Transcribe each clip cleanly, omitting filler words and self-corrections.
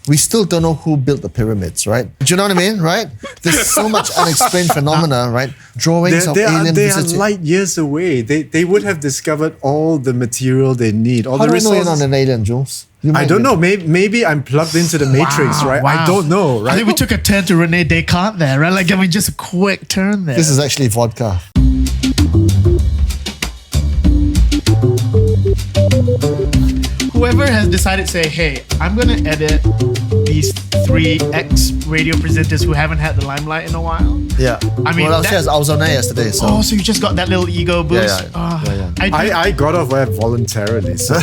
we still don't know who built the pyramids, right? Do you know what I mean, right? There's so much unexplained phenomena, right? Drawings of alien They are visiting. light years away. They would have discovered all the material they need, all How the do you know resources. you're not an alien, Jules? I don't know. Maybe I'm plugged into the matrix, right? I don't know, right? I think we took a turn to Rene Descartes there, right? Like, I mean, just a quick turn there. This is actually vodka. Whoever has decided to say, hey, I'm going to edit these 3 ex-radio presenters who haven't had the limelight in a while. Yeah. I mean, well, I was on air yesterday, so. Oh, so you just got that little ego boost? Yeah. I got off air voluntarily, so.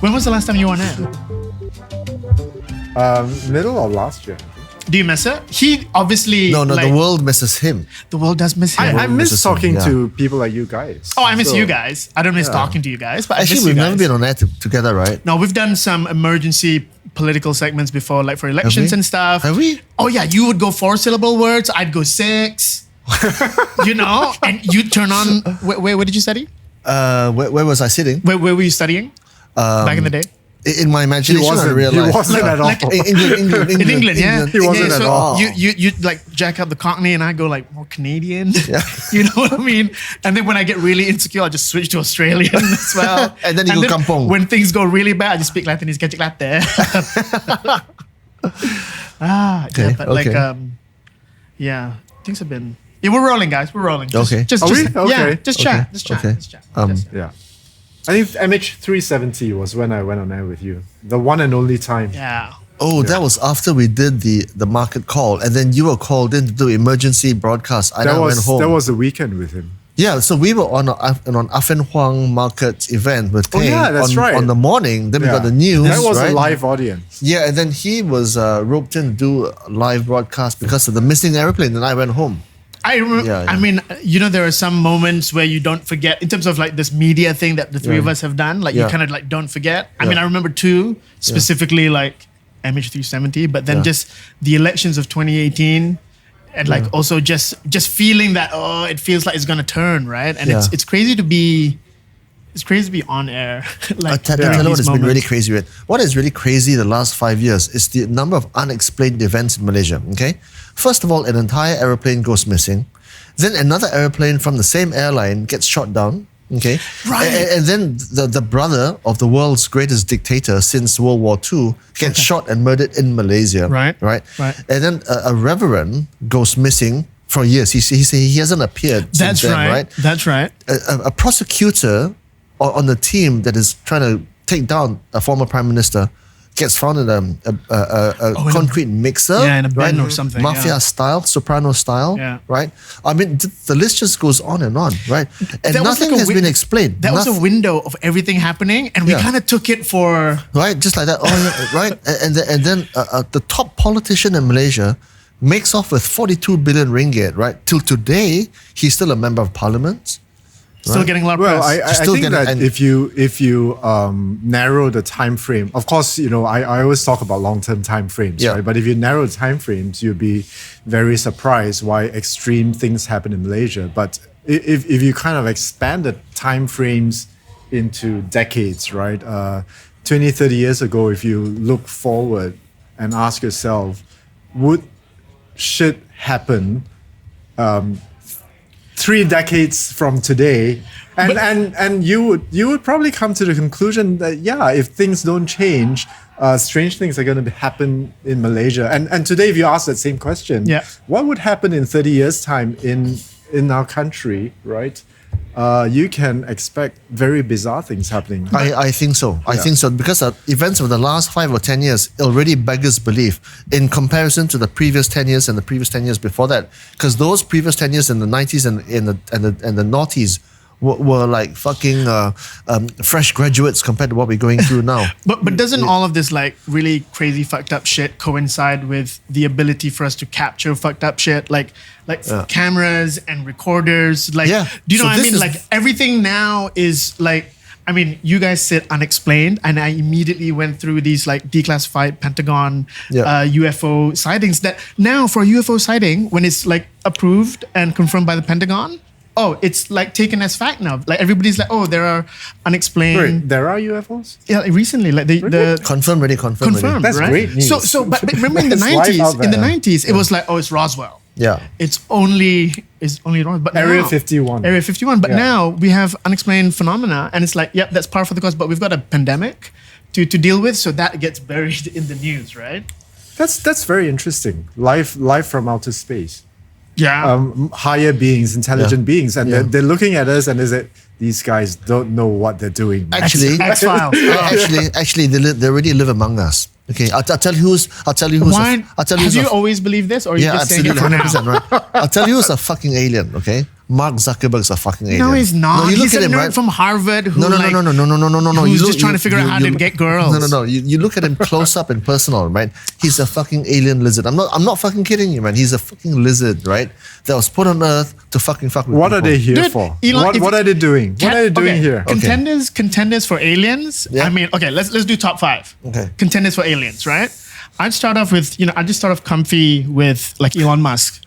When was the last time you were on air? Middle of last year. Do you miss it? He obviously... No, like, the world misses him. The world does miss him. I miss Mrs. talking yeah. to people like you guys. Oh, I miss So- you guys. I don't miss talking to you guys, but I miss Actually, you we've guys. never been on air together, right? No, we've done some emergency political segments before, like for elections and stuff. Have we? Oh yeah, you would go 4-syllable words. I'd go 6. You know, and you'd turn on. Where did you study? Where was I sitting? Where were you studying back in the day? In my imagination, He in real wasn't, life. he wasn't at all. like- England. In England, yeah. He wasn't yeah, at so all. You like jack up the Cockney, and I go like more Canadian. Yeah. You know what I mean? And then when I get really insecure, I just switch to Australian as well. And then you go kampong. When things go really bad, I just speak Latinese, kecik latte. Okay, yeah, but like okay. yeah, things have been. Yeah, we're rolling, guys. We're rolling. Just, Okay. Just, Are we? just, Okay. Yeah, just chat. Okay. Just chat. Okay. Just chat. Yeah. I think MH370 was when I went on air with you. The one and only time. Yeah. Oh, that was after we did the market call, and then you were called in to do emergency broadcast. I then went home. That was the weekend with him. Yeah, so we were on an Afen Huang market event with Teng yeah, that's on, right. on the morning. Then we got Yeah. the news. That was right? a live audience. Yeah, and then he was roped in to do a live broadcast because of the missing airplane, and I went home. I remember. Yeah, yeah. I mean, you know, there are some moments where you don't forget in terms of like this media thing that the three of us have done. Like you Yeah. kind of like don't forget. I Yeah. mean, I remember 2 specifically, like MH370, but then Yeah. just the elections of 2018, and like also just feeling that it feels like it's gonna turn, right? And Yeah. it's crazy to be. It's crazy to be on air. Like Tell during you what these has been really moments. crazy. Right? What is really crazy the last 5 years is the number of unexplained events in Malaysia. Okay, first of all, an entire aeroplane goes missing. Then another aeroplane from the same airline gets shot down. Okay, Right. And then the brother of the world's greatest dictator since World War II gets shot and murdered in Malaysia. Right. Right. Right. And then a reverend goes missing for years. He hasn't appeared. That's since then, right. right. That's right. A prosecutor on the team that is trying to take down a former prime minister gets found in a concrete mixer. Yeah, in a bin right? or something, Mafia yeah. style, soprano style. Yeah. Right? I mean, the list just goes on, right? And That was nothing like a has been explained. That was a window of everything happening, and we Yeah. kind of took it for. Right? Just like that. Oh, yeah, right? And then the top politician in Malaysia makes off with 42 billion ringgit, right? Till today, he's still a member of parliament. Still getting a lot of Well, press. I Still think gonna- that and- if you narrow the time frame, of course, you know, I always talk about long-term time frames, Yeah. right? But if you narrow the time frames, you'll be very surprised why extreme things happen in Malaysia. But if you kind of expand the time frames into decades, right? 20, 30 years ago, if you look forward and ask yourself, would shit happen 3 decades from today, and you would probably come to the conclusion that if things don't change, strange things are going to happen in Malaysia. And today, if you ask that same question, what would happen in 30 years' time in our country, right? You can expect very bizarre things happening. I think so. I think so because events of the last 5 or 10 years already beggars belief in comparison to the previous 10 years and the previous 10 years before that. Because those previous 10 years in the 90s and the noughties were like fucking fresh graduates compared to what we're going through now. But doesn't all of this like really crazy fucked up shit coincide with the ability for us to capture fucked up shit like cameras and recorders? Like, do you know So what I this mean? is- Like everything now is like. I mean, you guys said unexplained, and I immediately went through these like declassified Pentagon UFO sightings. That now for a UFO sighting, when it's like approved and confirmed by the Pentagon, oh, it's like taken as fact now. Like everybody's like, oh, there are unexplained. Wait, there are UFOs? Yeah, like recently, like the Confirmed already. That's right? great news. But remember in the That's live out 90s, in the there. 90s, it was like, oh, it's Roswell. Yeah. It's only Roswell. But Area now- 51. Area 51. But Yeah. now we have unexplained phenomena, and it's like, yep, that's par for the course. But we've got a pandemic to deal with, so that gets buried in the news, right? That's very interesting. Life from outer space. Yeah. Higher beings, intelligent beings, and Yeah. they're looking at us and they say, these guys don't know what they're doing. Actually, X-Files. actually, they already live among us. Okay, I'll tell you who's. Why? Have you always believed this, or are you Yeah, just saying it absolutely, for now? 100%, right? I'll tell you who's a fucking alien. Okay, Mark Zuckerberg's a fucking alien. No, he's not. No, you look He's at a him, nerd right? from Harvard who No. who's You just trying to figure out how to get girls. No. You look at him close up and personal, right? He's a fucking alien lizard. I'm not fucking kidding you, man. He's a fucking lizard, right? That was put on Earth to fucking fuck with What are people. they here Dude, for? Elon, if What you- are they doing? What are they doing here? Contenders for aliens. Yeah. I mean, okay, let's do top 5. Okay. Contenders for aliens, right? I'd start off with, I just start off comfy with like Elon Musk.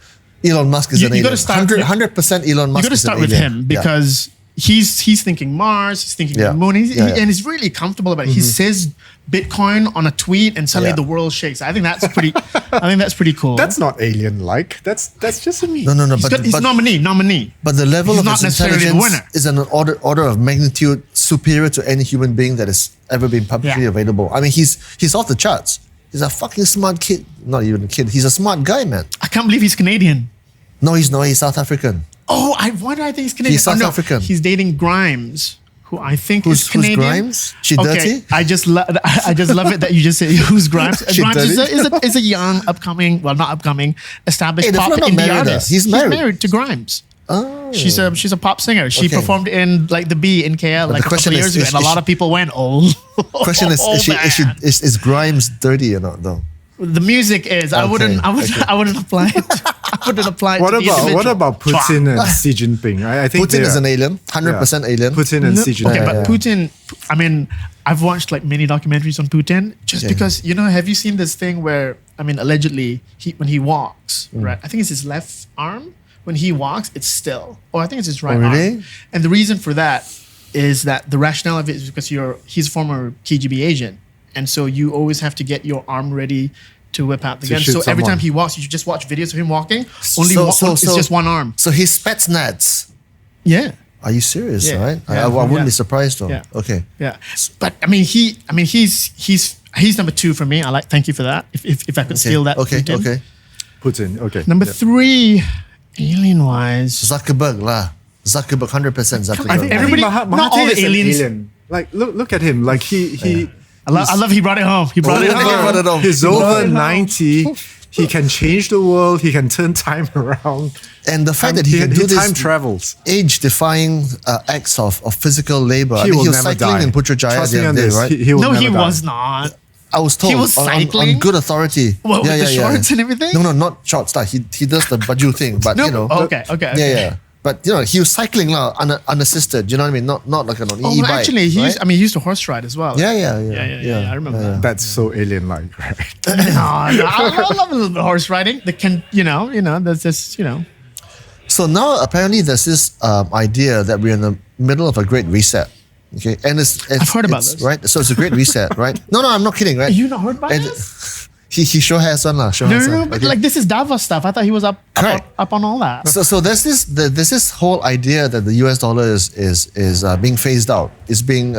Elon Musk is You- an you alien. gotta start with- 100% Elon Musk. You got to is an start with alien. him Yeah. because he's thinking Mars, he's thinking Yeah. the moon, Yeah. and he's really comfortable about it. He says Bitcoin on a tweet, and suddenly Yeah. the world shakes. I think that's pretty. I think that's pretty cool. That's not alien-like. That's just me. No. He's nominee. But the level He's of not his necessarily the intelligence winner. is an order of magnitude superior to any human being that has ever been publicly Yeah. available. I mean, he's off the charts. He's a fucking smart kid. Not even a kid. He's a smart guy, man. I can't believe he's Canadian. No, he's not. He's South African. Oh, why do I think he's Canadian? He's South no, African. He's dating Grimes, who I think Who's is Canadian. Grimes? She Okay, dirty? I just love it that you just say who's Grimes. She Grimes dirty? is a young, upcoming, well, not upcoming, established Hey, the pop fella not indie married, artist. He's married. to Grimes. Oh. She's a pop singer. She Okay. performed in like the B in KL like a question couple is- years ago, is- and a is lot she- of people went, "Oh." Question is, man. is Grimes dirty or not though? The music is. I wouldn't apply it. I wouldn't apply it. What to the about individual. Putin and Xi Jinping? I think Putin is they're- an alien, 100% alien. Putin and Xi Jinping. Okay, but yeah. Putin, I mean, I've watched like many documentaries on Putin just Yeah. because, have you seen this thing where, I mean, allegedly, when he walks, Mm. right? I think it's his left arm. When he walks, it's still. Or I think it's his right really? arm. And the reason for that is that the rationale of it is because he's a former KGB agent. And so you always have to get your arm ready to whip out the To gun. shoot So every someone. time he walks, you should just watch videos of him walking. So- It's just one arm. So he Spetsnaz. Yeah. Are you serious? Yeah. Right? Yeah. I wouldn't Yeah. be surprised though. Yeah. Okay. Yeah, but I mean, he's number 2 for me. Thank you for that. If I could steal that. Okay. Putin. Okay. Putin. Okay. Number Yeah. 3, alien wise. Zuckerberg lah. Zuckerberg 100% Zuckerberg. I think I everybody- think not all Mahathir the is an aliens- alien. Like look at him. Like he I love he brought it home. He brought it Oh, he brought it home. home. he's He brought over it home. 90. He can change the world. He can turn time around. And the fact And that he can do time this travels. age-defying acts of physical labor. I He mean, will he was never cycling die. in Putrajaya Trust the me other on day, this. right? He will No, never he die. was not. I was told He was on cycling? good authority. What, with the shorts and everything? No, not shorts. Like he does the baju thing, but No, you know. okay. Yeah. But he was cycling now, unassisted. You know what I mean? Not like an Oh, e-bike. actually, he right? used to horse ride as well. Yeah. I remember that. That's so alien-like, right? No, I love a little bit of horse riding. That's just, So now apparently there's this idea that we're in the middle of a great reset. Okay, and it's I've heard about it's- this. right? So it's a great reset, right? No, I'm not kidding, right? You not heard about And this? He sure has one lah. Sure No, has no, one. but Okay. like this is Davos stuff. I thought he was up on all that. So there's this whole idea that the US dollar is being phased out. It's being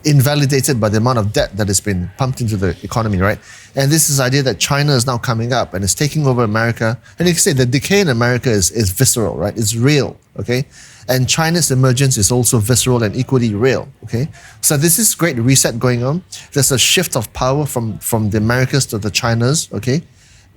invalidated by the amount of debt that has been pumped into the economy, right? And this is the idea that China is now coming up and is taking over America. And you can say the decay in America is visceral, right? It's real, okay? And China's emergence is also visceral and equally real, okay? So this is great reset going on. There's a shift of power from the Americas to the Chinas, okay?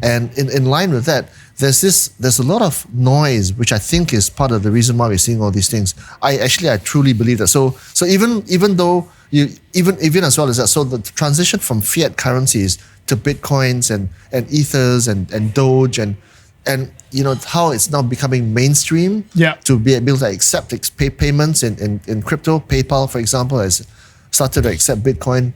And in line with that, there's a lot of noise, which I think is part of the reason why we're seeing all these things. I truly believe that. So even though even as well as that, so the transition from fiat currencies to bitcoins and ethers and Doge and how it's now becoming mainstream to be able to accept payments in crypto. PayPal, for example, has started to accept Bitcoin.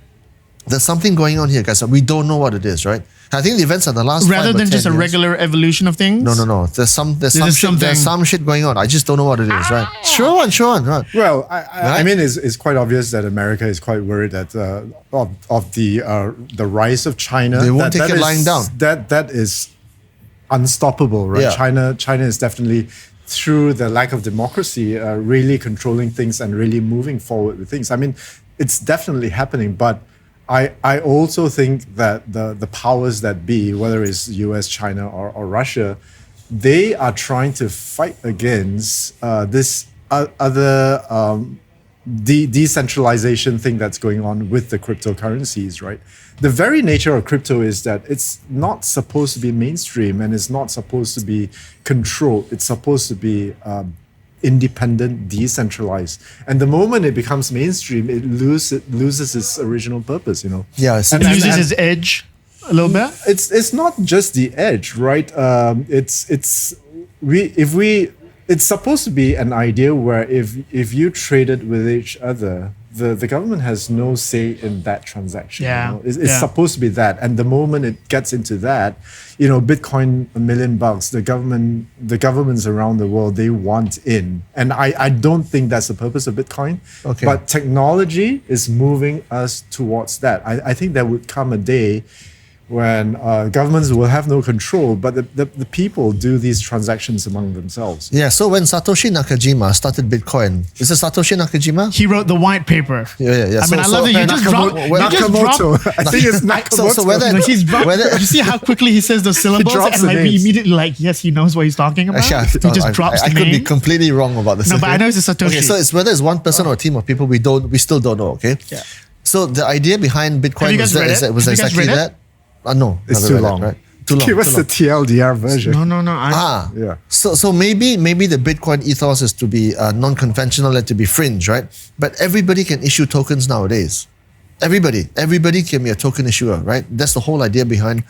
There's something going on here, guys. We don't know what it is, right? I think the events of the last Rather 5 or than 10 just a years- regular evolution of things? No. There's some something. shit going on. I just don't know what it is, right? Sure on. Right. Well, I mean, it's quite obvious that America is quite worried that of the rise of China. They won't take that it is- lying down. That is unstoppable, right? Yeah. China is definitely, through the lack of democracy, really controlling things and really moving forward with things. I mean, it's definitely happening, but I also think that the powers that be, whether it's US, China, or Russia, they are trying to fight against this other decentralization thing that's going on with the cryptocurrencies, right? The very nature of crypto is that it's not supposed to be mainstream and it's not supposed to be controlled. It's supposed to be independent, decentralized. And the moment it becomes mainstream, it loses its original purpose, you know? Yeah, It loses its edge a little bit? It's not just the edge, right? It's supposed to be an idea where if you traded with each other, the government has no say in that transaction. Yeah. You know? It's supposed to be that. And the moment it gets into that, you know, Bitcoin $1 million, the governments around the world, they want in. And I don't think that's the purpose of Bitcoin. Okay. But technology is moving us towards that. I think there would come a day when governments will have no control, but the people do these transactions among themselves. Yeah, so when Satoshi Nakajima started Bitcoin, is it Satoshi Nakajima? He wrote the white paper. Yeah. I mean, I love that you just dropped. Nakamoto. I think it's Nakamoto. So whether He's dropped. You see how quickly he says those syllables, drops and the like we names. immediately like, yes, he knows what he's talking about. Actually, He just drops I the could be name. completely wrong about this. No, but I know it's a Satoshi. Okay, so it's whether it's one person or a team of people, we still don't know. Okay. Yeah. So the idea behind Have Bitcoin you guys read it? was Have you guys exactly read it? that. No, It's never too read it, long. right? Too long. Give us the TLDR version. No. Yeah. So maybe the Bitcoin ethos is to be non-conventional and to be fringe, right? But everybody can issue tokens nowadays. Everybody can be a token issuer, right? That's the whole idea behind.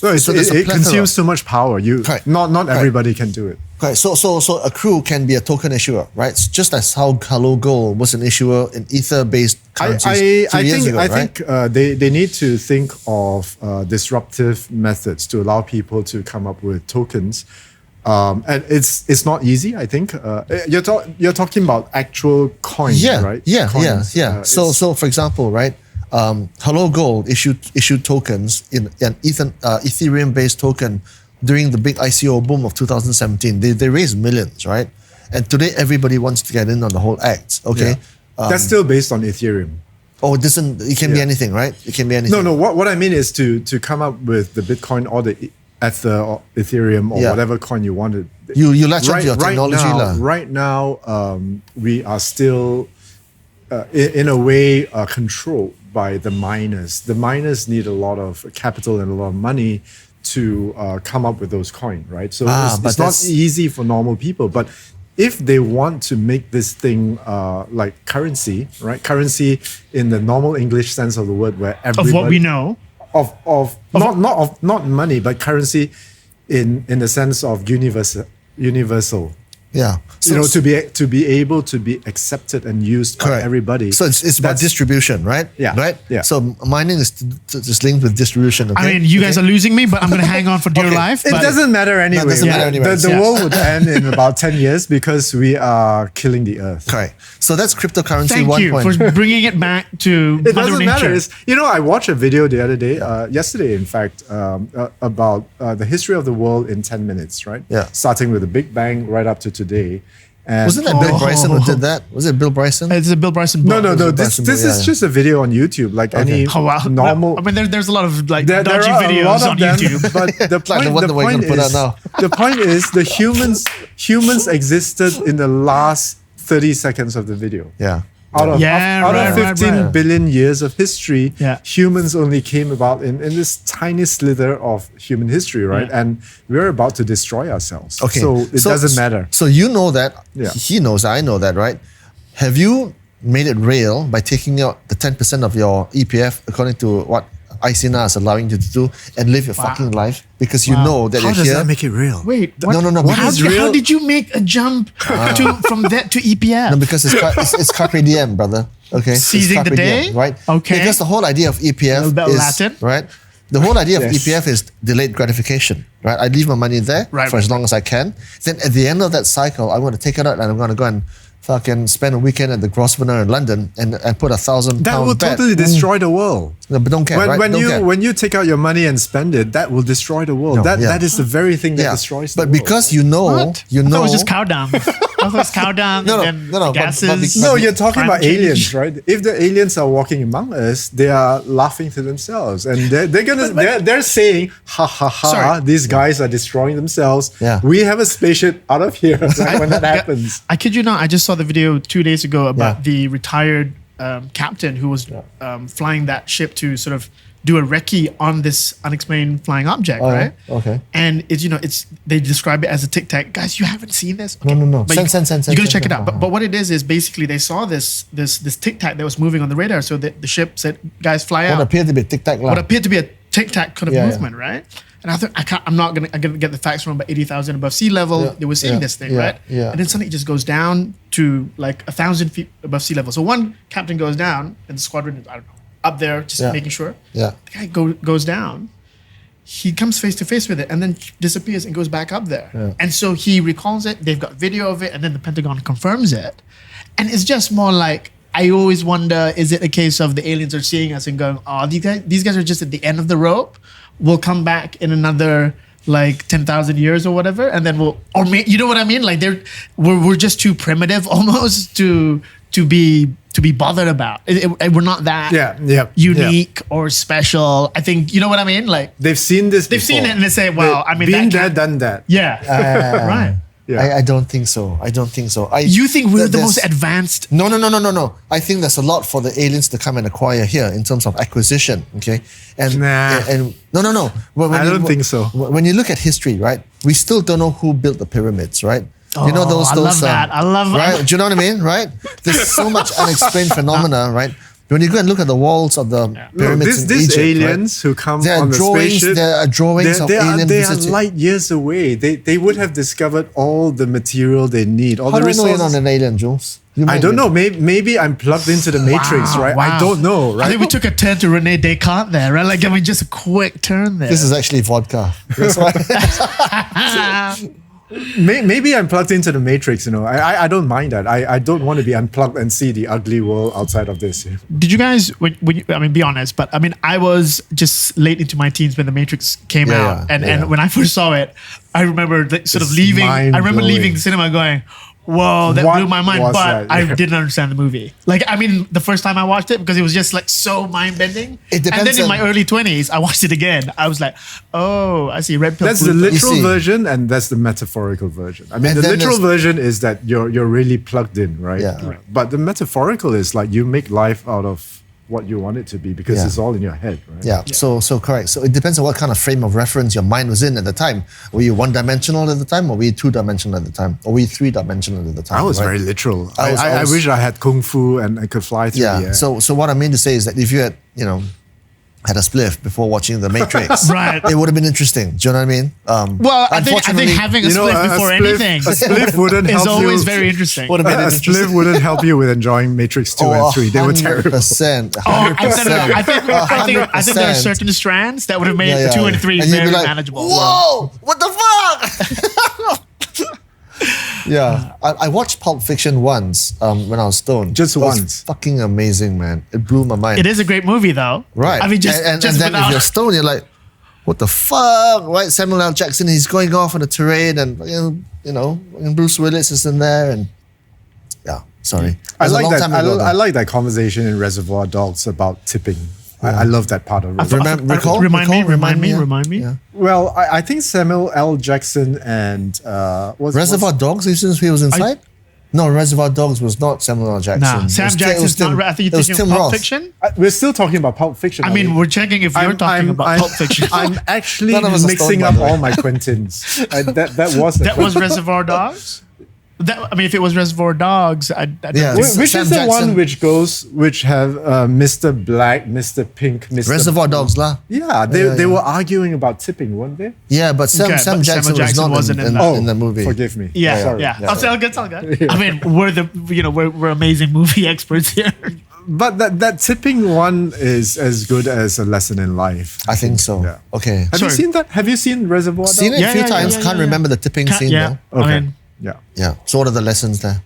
No, there's a it plethora. consumes too much power. Correct. Not everybody can do it. Right. So a crew can be a token issuer, right? It's just as how Hello Gold was an issuer in ether-based currencies years ago, I right? think they need to think of disruptive methods to allow people to come up with tokens. And it's not easy, I think. You're talking about actual coins, right? Coins. Yeah. So for example, right? Hello Gold issued tokens in an Ethereum-based token during the big ICO boom of 2017. They raised millions, right? And today everybody wants to get in on the whole act. Okay, That's still based on Ethereum. Oh, it can be anything, right? It can be anything. No. What I mean is to come up with the Bitcoin or the Ether or Ethereum or whatever coin you wanted. You latch onto your technology, Right now, we are still in a way controlled by the miners. The miners need a lot of capital and a lot of money to come up with those coins, right? So it's not easy for normal people. But if they want to make this thing like currency, right? Currency in the normal English sense of the word, where everybody, Of what we know. Not money, but currency in the sense of universal. Yeah. So, You know, to be able to be accepted and used by everybody. So it's about distribution, right? Yeah. Right? Yeah. So mining is just linked with distribution. Okay? I mean, you guys are losing me, but I'm going to hang on for dear life. It but doesn't matter anyway. doesn't matter anyway. The world would end in about 10 years because we are killing the earth. Correct. So that's cryptocurrency Thank 1 you point. for bringing it back to It Mother doesn't Nature. matter. I watched a video the other day, yesterday in fact, about the history of the world in 10 minutes, right? Yeah. Starting with the Big Bang right up to today. And Wasn't that Bill Bryson who did that? Was it Bill Bryson? It's a Bill Bryson book. No. Bryson This book, is just a video on YouTube, like any Oh, wow. normal. I mean, there's a lot of like There dodgy are a videos lot of on them, YouTube. but the Like the one that we're point gonna put out is, now. the point is the humans existed in the last 30 seconds of the video. Yeah. Out of right, 15 billion years of history, Yeah. humans only came about in this tiny slither of human history, right? Yeah. And we're about to destroy ourselves. Okay. So it doesn't matter. So you know that. Yeah. He knows. I know that, right? Have you made it real by taking out the 10% of your EPF according to what ICNA is allowing you to do and live your fucking life? Because you know that How you're does here. that make it real? Wait, No, How, because how did you make a jump from that to EPF? No, because it's Carpe diem, brother. Okay, It's Seizing the Carpe day? diem, right? Okay. Because the whole idea of EPF A little bit is Latin. right. The whole idea of Yes. EPF is delayed gratification, right? I leave my money there Right, for as right, long as I can. Then at the end of that cycle, I'm going to take it out and I'm going to go and fucking spend a weekend at the Grosvenor in London and put £1,000 That will bet. totally destroy the world. No, but don't care, right? When Don't care. when you take out your money and spend it, that will destroy the world. No, that yeah. that is the very thing that destroys the But world. because you know, What? you I thought know, it was just cow dung. I thought it was cow dung No, no, and no, no, but- gases. but No, you're talking climate about aliens, change. right? If the aliens are walking among us, they are laughing to themselves, and they're saying, "Ha ha ha! Sorry. These guys are destroying themselves. Yeah. We have a spaceship out of here." Like when that happens. I kid you not, I just saw the video 2 days ago about Yeah. the retired captain who was flying that ship to sort of do a recce on this unexplained flying object, Oh, right? okay. And it's they describe it as a tic tac. Guys, you haven't seen this? No. But Send. You gotta check it send. out. But what it is basically they saw this tic tac that was moving on the radar. So the ship said, "Guys, fly What out." appeared to be tic-tac What appeared to be a tic tac kind of Yeah, yeah. movement, right? And I thought I'm gonna get the facts from, but 80,000 above sea level, Yeah, they were seeing yeah, this thing, yeah, right? yeah. And then suddenly it just goes down to like 1,000 feet above sea level. So one captain goes down, and the squadron is, I don't know, up there just Yeah. making sure. Yeah. The guy goes down. He comes face to face with it and then disappears and goes back up there. Yeah. And so he recalls it. They've got video of it, and then the Pentagon confirms it. And it's just more like, I always wonder: is it a case of the aliens are seeing us and going, "Oh, these guys are just at the end of the rope. We'll come back in another like 10,000 years or whatever, and then you know what I mean? Like we're just too primitive almost to be bothered about. We're not that unique or special. I think you know what I mean. Like They've seen this. they've seen it and they say, "Well, I mean, been that there, can't-" done that. Yeah, right. Yeah. I don't think so. You think we're the there's- most advanced? No. I think there's a lot for the aliens to come and acquire here in terms of acquisition. Okay, and Nah. and no. When I don't think so. When you look at history, right, we still don't know who built the pyramids, right? You know Oh, I love that. I love- right. Do you know what I mean? Right? There's so much unexplained phenomena, right? When you go and look at the walls of the pyramids in These Egypt, aliens right? who come There are on the drawings. spaceship, There are drawings of alien they are visiting. light years away. They would have discovered all the material they need, all How the do I know you're resources. not an alien, Jules? You I might don't be. know. Maybe I'm plugged into the matrix, right? Wow. I don't know, right? I think we took a turn to Rene Descartes there, right? Like, I mean, just a quick turn there. This is actually vodka. That's why. Maybe I'm plugged into the matrix. You know, I don't mind that. I don't want to be unplugged and see the ugly world outside of this. Did you guys, when you, I mean, be honest, but I mean, I was just late into my teens when The Matrix came Yeah, out. yeah. And when I first saw it, I remember sort of It's leaving. I remember mind-blowing. leaving the cinema going, whoa, that What blew my mind. was But that? I Yeah. didn't understand the movie. Like, I mean, the first time I watched it, because it was just like so mind bending. It And depends then in on- my early 20s, I watched it again. I was like, oh, I see. Red pill. That's the blue pill. literal see. version, and that's the metaphorical version. I mean, And the then literal there's- version is that you're really plugged in, right? Yeah. Right. But the metaphorical is like you make life out of what you want it to be because Yeah. it's all in your head, right? Yeah, so correct. So it depends on what kind of frame of reference your mind was in at the time. Were you one-dimensional at the time, or were you two-dimensional at the time, or were you three-dimensional at the time? I was right? very literal. I was- I wish I had kung fu and I could fly through the Yeah. air. So what I mean to say is that if you had a spliff before watching The Matrix, Right. it would have been interesting. Do you know what I mean? Well, I think unfortunately, having a you know, split a before spliff- anything a spliff wouldn't is help always you. very interesting. would have been a interesting. spliff wouldn't help you with enjoying Matrix 2 and 3. They were terrible. 100%. Oh, I think there are 100%. certain strands that would have made Yeah, 2 yeah. and 3 And you'd be very like, manageable. Whoa! What the fuck? Yeah, I watched Pulp Fiction once when I was stoned. Just It was once. fucking amazing, man. It blew my mind. It is a great movie, though. Right. I mean, just and just then if without. you're stoned, you're like, what the fuck? Right? Samuel L. Jackson, he's going off on a terrain, and and Bruce Willis is in there, and yeah, sorry. I It was a like long that. time ago, I though. like that conversation in Reservoir Dogs about tipping. I love that part of it. Remind me. Yeah. Well, I think Samuel L. Jackson and Reservoir Dogs, since he was inside? No, Reservoir Dogs was not Samuel L. Jackson. Nah, It Sam was Tim- Jackson's it was not. I think it you're was thinking Tim of Pulp Roth. Fiction. We're still talking about Pulp Fiction. I mean, we're checking if you're talking about Pulp Fiction. I'm actually None of us are mixing stoned, by up the way. all my Quentins. That was That was Reservoir Dogs. I mean, if it was Reservoir Dogs, I don't Yeah. think- Which Sam is the Jackson. one which have Mr. Black, Mr. Pink, Mr. Reservoir Dogs, lah. Yeah, they were arguing about tipping, weren't they? Yeah, but Sam Okay, Jackson, but Samuel Jackson was wasn't not in in, that. in the movie. Forgive me. Yeah, Sorry. yeah. It's all good. It's all good. I mean, we're amazing movie experts here. But that tipping one is as good as a lesson in life. I think so. Yeah. Okay. Have you seen that? Have you seen Reservoir Dogs? Seen it a few times. Can't remember the tipping scene Yeah. though. Okay. I mean, Yeah. Yeah. So what are the lessons there?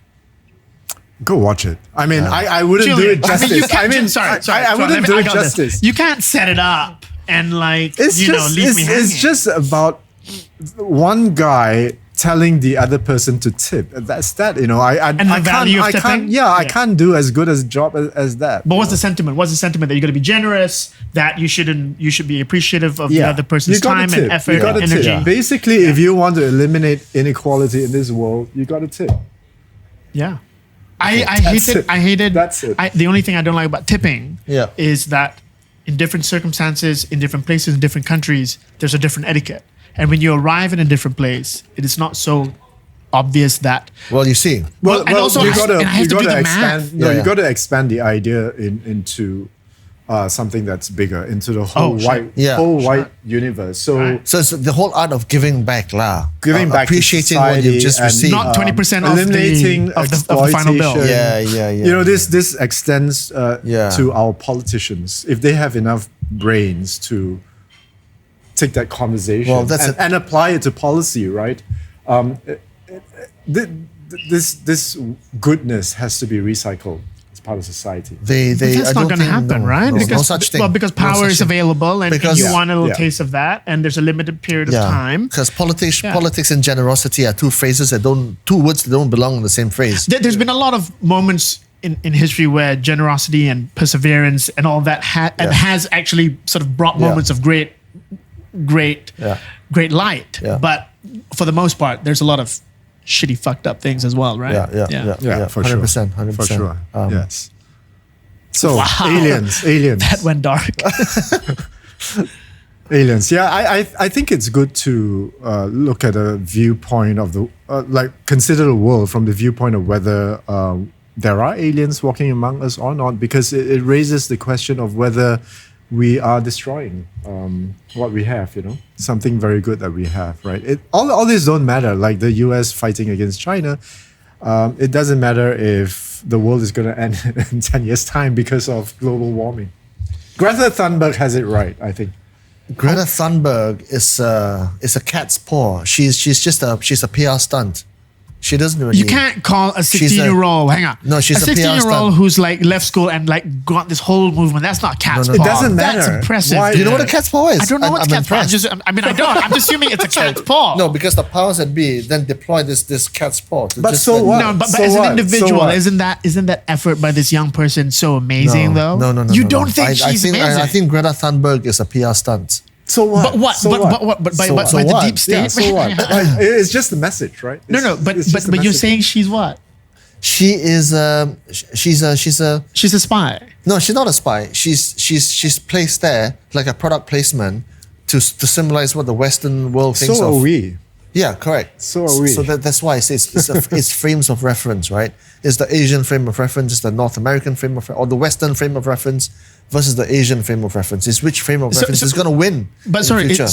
Go watch it. I mean, I wouldn't do it justice. you can't, I mean, sorry, I wouldn't do it got this. justice. You can't set it up and like It's just leave me hanging. it's just about one guy telling the other person to tip. That's that. the value of tipping? I can't do as good a job as that. But what's the sentiment? What's the sentiment that you're going to be generous? That you should be appreciative of the other You person's gotta time tip. and effort You gotta and tip. energy. Basically, if you want to eliminate inequality in this world, you got to tip. Yeah. I hated. That's it. The only thing I don't like about tipping Yeah. is that in different circumstances, in different places, in different countries, there's a different etiquette. And when you arrive in a different place, it is not so obvious that. Well, you see. Well, and also you I- gotta and I have to do the expand. math. No, Yeah. you got to expand the idea into something that's bigger, into the whole wide universe. So. Right. So it's the whole art of giving back, lah. Giving back to appreciating what society you've just and received. Not 20% eliminating of the final bill. exploitation. Yeah. This extends Yeah. to our politicians. If they have enough brains to take that conversation Well, that's and apply it to policy, right? This goodness has to be recycled as part of society. But that's not going to happen, right? No such thing. Well, because No power such is thing. available and Because- you want a little Yeah. taste of that, and there's a limited period of time. Because politics and generosity are two words that don't belong in the same phrase. There's been a lot of moments in history where generosity and perseverance and all that has actually sort of brought moments of great light. Yeah. But for the most part, there's a lot of shitty, fucked up things as well, right? Yeah, for 100%, sure. 100%. For sure. Yes. So Wow. aliens. That went dark. Aliens. Yeah, I think it's good to look at a viewpoint of the consider the world from the viewpoint of whether there are aliens walking among us or not, because it raises the question of whether we are destroying what we have. Something very good that we have, right? All these don't matter. Like the U.S. fighting against China, it doesn't matter if the world is going to end in 10 years' time because of global warming. Greta Thunberg has it right, I think. Greta Thunberg is a cat's paw. She's a PR stunt. She doesn't really. You can't call a 16-year-old. Hang on. No, she's a PR 16-year-old stunt. who's like left school and like got this whole movement. That's not cat's No. paw. It doesn't matter. That's impressive. Why- Do you know what a cat's paw is? I don't know what's I'm cat's paw. impressed. I don't. I'm assuming it's a cat's paw. No, because the powers that be then deploy this cat's paw. To But just so let- what? No, but So as what? an individual, So what? isn't that effort by this young person so amazing though? No. You no, don't no. think she's amazing? I think Greta Thunberg is a PR stunt. So what? But what? So But by So what? the what? deep state. Yeah, so what? It's just the message, right? No, It's just the but you're message. saying she's what? She is she's a She's a spy. no, she's not a spy. She's placed there like a product placement to symbolize what the Western world thinks So of. are we. Yeah, correct. So are we. So that's why I say it's frames of reference, right? It's the Asian frame of reference, it's the North American frame of or the Western frame of reference versus the Asian frame of reference. It's which frame of reference is going to win. But in sorry, the future.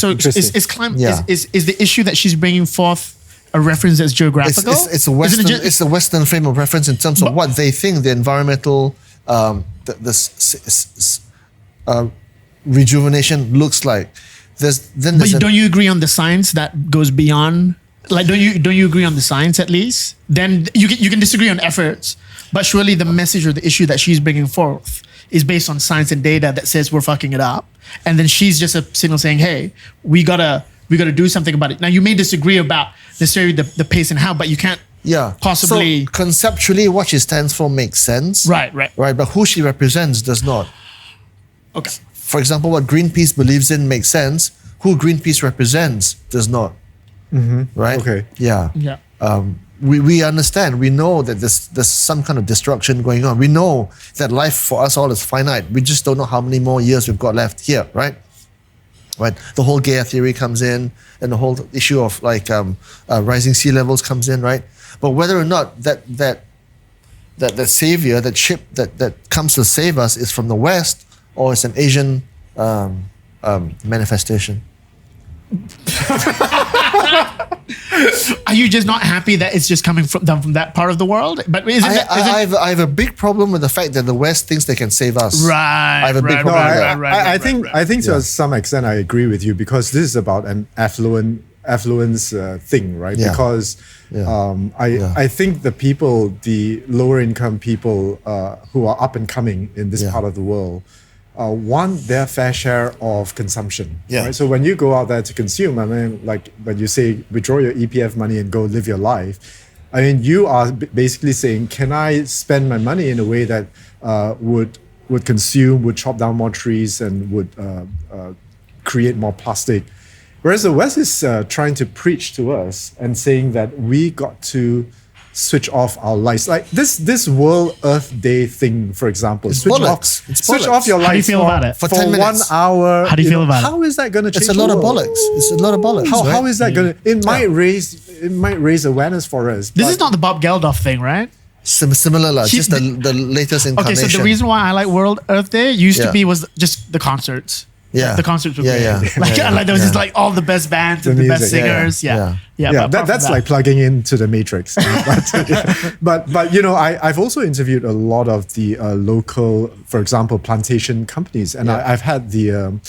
is the issue that she's bringing forth a reference that's geographical? It's a Western. It's a Western frame of reference in terms of what they think the environmental, rejuvenation looks like. But don't you agree on the science that goes beyond? Like, don't you agree on the science at least? Then you can disagree on efforts, but surely the message or the issue that she's bringing forth is based on science and data that says we're fucking it up, and then she's just a signal saying, "Hey, we gotta do something about it." Now you may disagree about necessarily the pace and how, but you can't possibly. So conceptually, what she stands for makes sense. Right. But who she represents does not. Okay. For example, what Greenpeace believes in makes sense. Who Greenpeace represents does not. Right? Okay. Yeah. Yeah. We understand. We know that there's some kind of destruction going on. We know that life for us all is finite. We just don't know how many more years we've got left here, right? Right. The whole Gaia theory comes in, and the whole issue of rising sea levels comes in, right? But whether or not that savior, that ship that comes to save us is from the West or it's an Asian manifestation. Are you just not happy that it's just coming from that part of the world? But I have a big problem with the fact that the West thinks they can save us. Right. I have a big problem with that. I think to some extent I agree with you, because this is about an affluence thing, right? Yeah. Because I think the lower income people who are up and coming in this part of the world want their fair share of consumption. Yeah. Right? So when you go out there to consume, I mean, like when you say withdraw your EPF money and go live your life, I mean, you are basically saying, can I spend my money in a way that would consume, would chop down more trees, and would create more plastic? Whereas the West is trying to preach to us and saying that we got to switch off our lights. Like this World Earth Day thing, for example. Switch off your lights. How do you feel about it? For 10 minutes. 1 hour. How do you feel about it? How is that going to change? It's a lot of bollocks. It's a lot of bollocks. How is that going to? It might raise awareness for us. This is not the Bob Geldof thing, right? Similar, just the latest incarnation. Okay, so the reason why I like World Earth Day was just the concerts. Yeah, the concerts were great. Yeah. Like there was just like all the best bands and the best singers. Yeah. That's like plugging into the Matrix. but you know, I've also interviewed a lot of the local, for example, plantation companies, and I've had the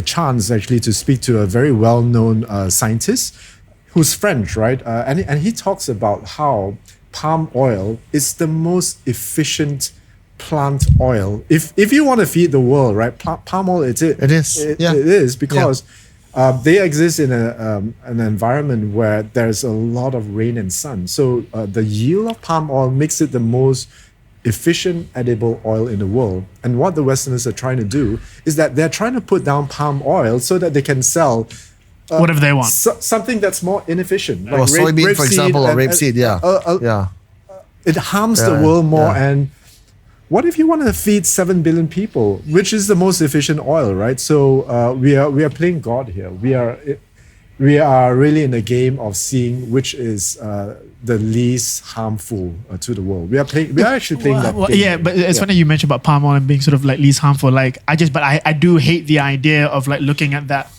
chance actually to speak to a very well-known scientist who's French, right? And he talks about how palm oil is the most efficient plant oil. If you want to feed the world, right? Palm oil, it is because they exist in an environment where there's a lot of rain and sun. So the yield of palm oil makes it the most efficient edible oil in the world. And what the Westerners are trying to do is that they're trying to put down palm oil so that they can sell whatever they want. Something that's more inefficient. Like soybean, for example, or rapeseed. It harms the world more. And what if you want to feed 7 billion people, which is the most efficient oil, right? So we are playing God here. We are really in the game of seeing which is the least harmful to the world. We are actually playing that game. Yeah, but it's funny you mentioned about palm oil and being sort of like least harmful. Like I do hate the idea of like looking at that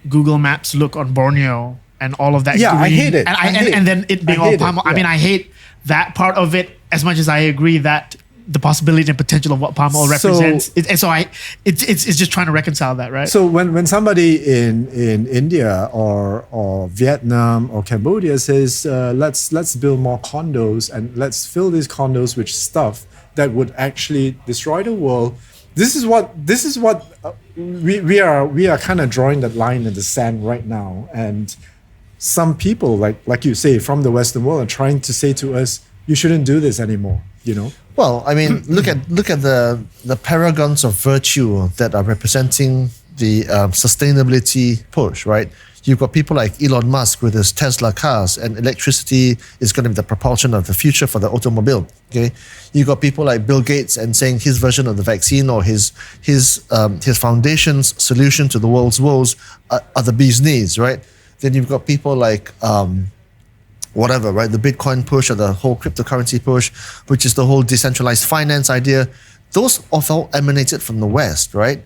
Google Maps look on Borneo and all of that. Yeah, green, I hate it. And then it being all palm oil. I mean, I hate that part of it as much as I agree that the possibility and potential of what palm oil represents. It's just trying to reconcile that, right? So when somebody in India or Vietnam or Cambodia says, let's build more condos and let's fill these condos with stuff that would actually destroy the world, this is what we are kind of drawing that line in the sand right now. And some people, like you say, from the Western world are trying to say to us, you shouldn't do this anymore, you know? Well, I mean, look at the paragons of virtue that are representing the sustainability push, right? You've got people like Elon Musk with his Tesla cars, and electricity is going to be the propulsion of the future for the automobile. Okay, you got people like Bill Gates and saying his version of the vaccine or his foundation's solution to the world's woes are the bee's knees, right? Then you've got people like whatever, right? The Bitcoin push or the whole cryptocurrency push, which is the whole decentralized finance idea. Those all emanated from the West, right?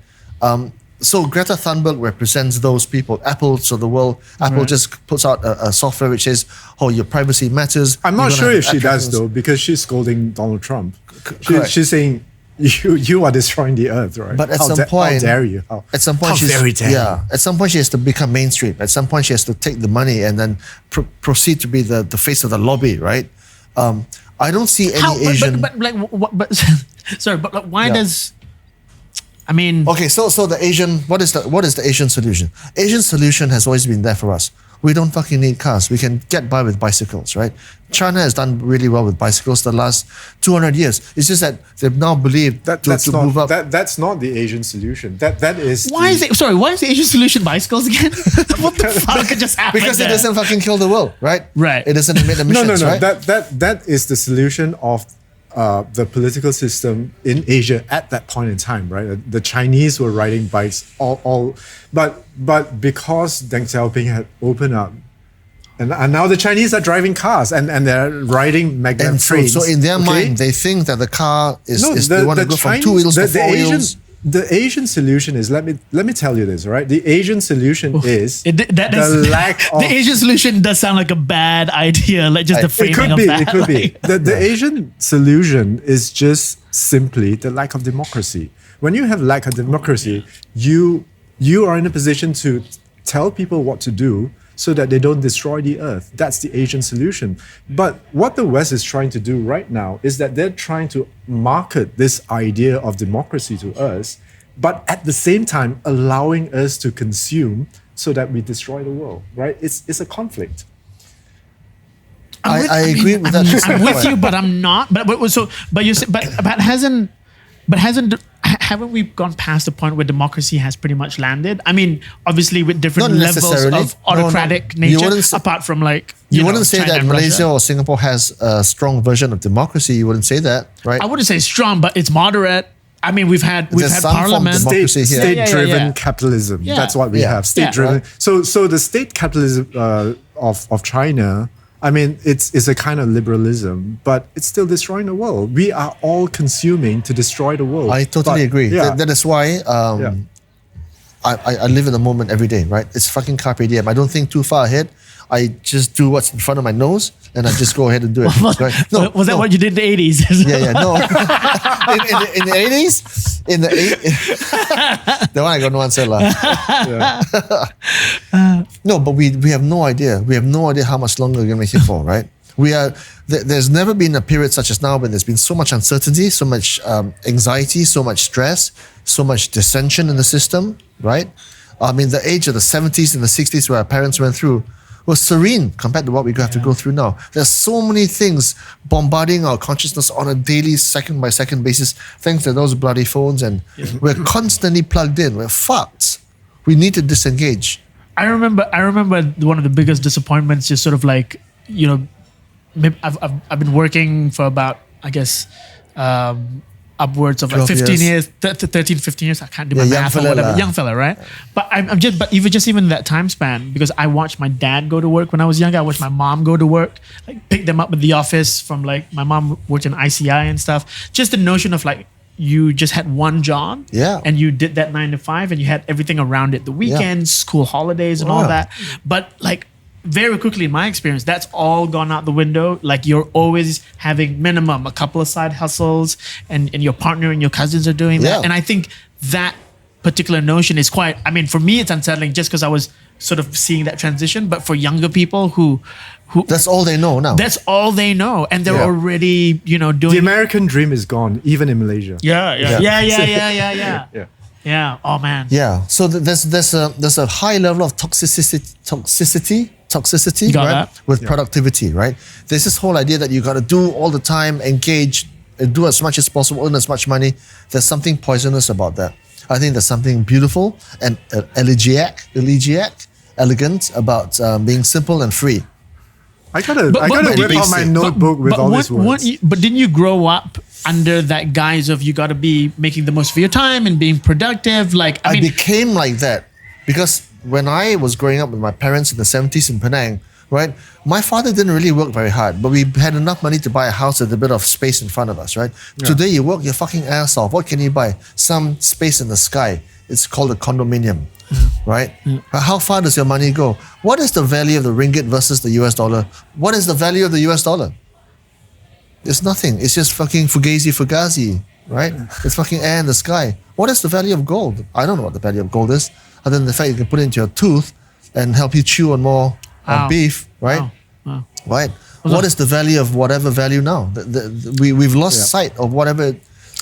So Greta Thunberg represents those people. Apple just puts out a software which says, oh, your privacy matters. I'm not sure if she does though, because she's scolding Donald Trump. She's saying, you are destroying the earth, right? But at some point, how dare you? At some point, at some point she has to become mainstream. At some point, she has to take the money and then proceed to be the face of the lobby, right? I don't see any Asian. But why does? I mean, okay, so the Asian, what is the Asian solution? Asian solution has always been there for us. We don't fucking need cars. We can get by with bicycles, right? China has done really well with bicycles the last 200 years. It's just that they've now believed to move up. That's not the Asian solution. That is. Why is the Asian solution bicycles again? What the fuck just happened? Because it doesn't fucking kill the world, right? Right. It doesn't emit emissions, no. right? That is the solution of the political system in Asia at that point in time, right? The Chinese were riding bikes but because Deng Xiaoping had opened up, and now the Chinese are driving cars and they're riding maglev trains. So in their mind, they think that the car is they want to go from 2 wheels to 4 wheels. the Asian solution is, let me tell you this, right? The Asian solution is the lack of... The Asian solution does sound like a bad idea, like just the framing of that. It could be. The Asian solution is just simply the lack of democracy. When you have lack of democracy, you are in a position to tell people what to do so that they don't destroy the earth. That's the Asian solution. But what the West is trying to do right now is that they're trying to market this idea of democracy to us, but at the same time allowing us to consume so that we destroy the world, right? It's a conflict. I agree with that. I'm with you, but I'm not. Haven't we gone past the point where democracy has pretty much landed? I mean, obviously with different levels of autocratic nature, apart from like you wouldn't say China that Malaysia or Singapore has a strong version of democracy. You wouldn't say that, right? I wouldn't say strong, but it's moderate. I mean, we've had parliament, state-driven capitalism. Yeah. That's what we have. State-driven. Yeah. So the state capitalism of China, I mean, it's a kind of liberalism, but it's still destroying the world. We are all consuming to destroy the world. I totally agree. Yeah. That is why I live in the moment every day, right? It's fucking Carpe diem. I don't think too far ahead. I just do what's in front of my nose and I just go ahead and do it. Right? Was that what you did in the 80s? No. in the 80s? The one I got no answer. No, but we have no idea. We have no idea how much longer we're going to be here for, right? There's never been a period such as now when there's been so much uncertainty, so much anxiety, so much stress, so much dissension in the system, right? I mean, the age of the 70s and the 60s where our parents went through was serene compared to what we have to go through now. There's so many things bombarding our consciousness on a daily, second-by-second basis, thanks to those bloody phones, and we're constantly plugged in. We're fucked. We need to disengage. I remember one of the biggest disappointments, just sort of like, I've been working for about, I guess, upwards of like 15 years, 13, 15 years. I can't do my math or whatever. Young fella, right? But but even that time span, because I watched my dad go to work when I was younger. I watched my mom go to work, like pick them up at the office from like, my mom worked in ICI and stuff. Just the notion of like, you just had one job and you did that 9 to 5 and you had everything around it, the weekends, school holidays and all that. But like, very quickly, in my experience, that's all gone out the window. Like, you're always having minimum a couple of side hustles, and your partner and your cousins are doing that. And I think that particular notion is quite, I mean, for me, it's unsettling just because I was sort of seeing that transition. But for younger people who that's all they know now. That's all they know, and they're already, doing. The American dream is gone, even in Malaysia. Yeah. Oh man. Yeah. So there's a high level of toxicity, right? With productivity, right? There's this whole idea that you got to do all the time, engage, do as much as possible, earn as much money. There's something poisonous about that. I think there's something beautiful and elegant about being simple and free. I gotta whip out my notebook with all these words. But didn't you grow up under that guise of you got to be making the most of your time and being productive? Like I became like that because when I was growing up with my parents in the 70s in Penang, right? My father didn't really work very hard, but we had enough money to buy a house with a bit of space in front of us, right? Yeah. Today you work your fucking ass off. What can you buy? Some space in the sky. It's called a condominium. Right? How far does your money go? What is the value of the ringgit versus the US dollar? What is the value of the US dollar? It's nothing. It's just fucking fugazi, right? It's fucking air in the sky. What is the value of gold? I don't know what the value of gold is, other than the fact you can put it into your tooth and help you chew on more beef, right? Wow. Right? What is the value of whatever value now? We've lost sight of whatever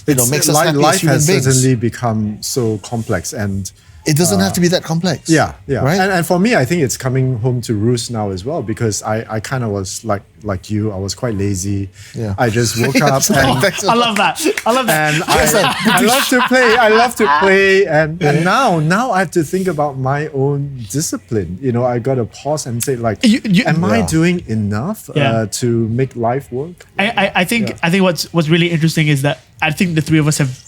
makes us happy as human beings. Life has certainly become so complex, and it doesn't have to be that complex. Yeah. Right? And for me, I think it's coming home to roost now as well, because I kind of was like you. I was quite lazy. Yeah. I just woke up. I love that. And I love to play. And now I have to think about my own discipline. I got to pause and say, like, am I doing enough to make life work? I think what's really interesting is that I think the three of us have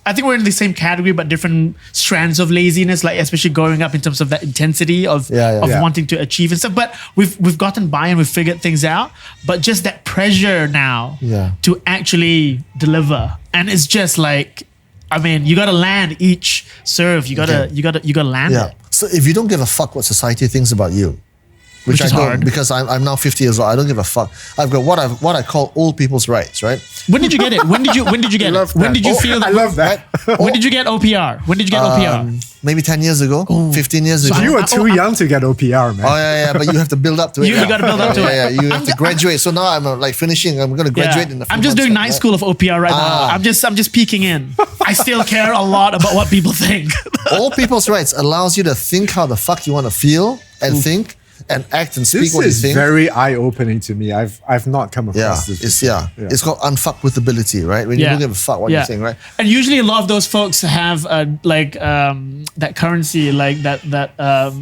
I think we're in the same category, but different strands of laziness, like especially growing up in terms of that intensity of wanting to achieve and stuff. But we've gotten by and we've figured things out. But just that pressure now to actually deliver. And it's just like, I mean, you gotta land each serve. You gotta land Yeah. it. So if you don't give a fuck what society thinks about you, which I is don't, hard. because I'm now 50 years old, I don't give a fuck. I've got what I call old people's rights, right? When did you get it? When did you get it? When did you feel? I love that. When did you get OPR? When did you get OPR? Maybe 10 years ago, 15 years ago. You were too young to get OPR, man. Oh yeah, but you have to build up to it. You now. gotta build up to it. Yeah, you have to graduate. So now I'm like finishing. I'm going to graduate in a few I'm just months doing time, night right? school of OPR right now. Ah. I'm just peeking in. I still care a lot about what people think. All people's rights allows you to think how the fuck you want to feel and think and act and speak This what you is think. very eye-opening to me. I've not come across this. It's before. it's called unfuckwithability, right? When you don't give a fuck what you're saying, right? And usually a lot of those folks have that currency, like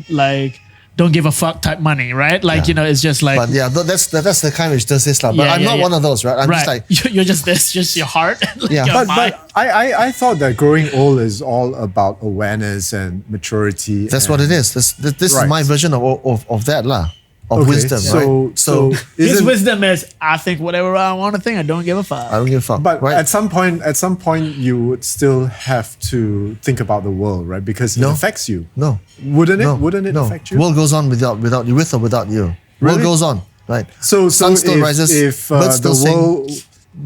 like don't give a fuck type money, right? Like it's just like. But yeah, that's the kind which does this, but I'm not one of those, right? I'm just like you're just this, just your heart. Like Yeah. your But mind. I thought that growing old is all about awareness and maturity. that's and, what it is. This Right. is my version of that lah. Of Okay, wisdom, right? So His isn't- wisdom is, I think whatever I want to think. I don't give a fuck. I don't give a fuck. But right? at some point, you would still have to think about the world, right? Because it No. affects you. no, Wouldn't it? no, Wouldn't it no. affect you? World goes on without you, with or without you. Really? World goes on, right? So sun still if, rises, if birds the still sing. world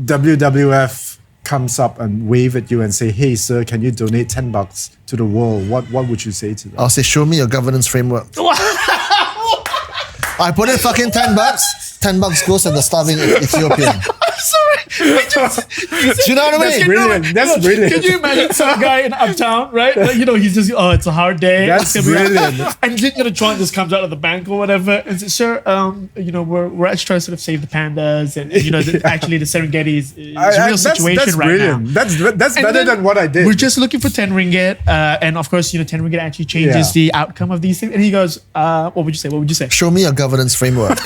WWF comes up and wave at you and say, "Hey, sir, can you donate $10 to the world?" What would you say to them? I'll say, show me your governance framework. I put in fucking $10. $10 goes to the starving Ethiopian. Sorry. Do you know what I That's mean? brilliant. That's brilliant. Can you imagine some guy in Uptown, right? Like, he's just, it's a hard day. That's brilliant. And then Chuang just comes out of the bank or whatever and says, sir, we're actually trying to sort of save the pandas. And, actually the Serengeti is a real situation that's right brilliant. now. That's And better then than what I did. We're just looking for 10 ringgit. And of course, 10 ringgit actually changes the outcome of these things. And he goes, what would you say? What would you say? Show me your governance framework.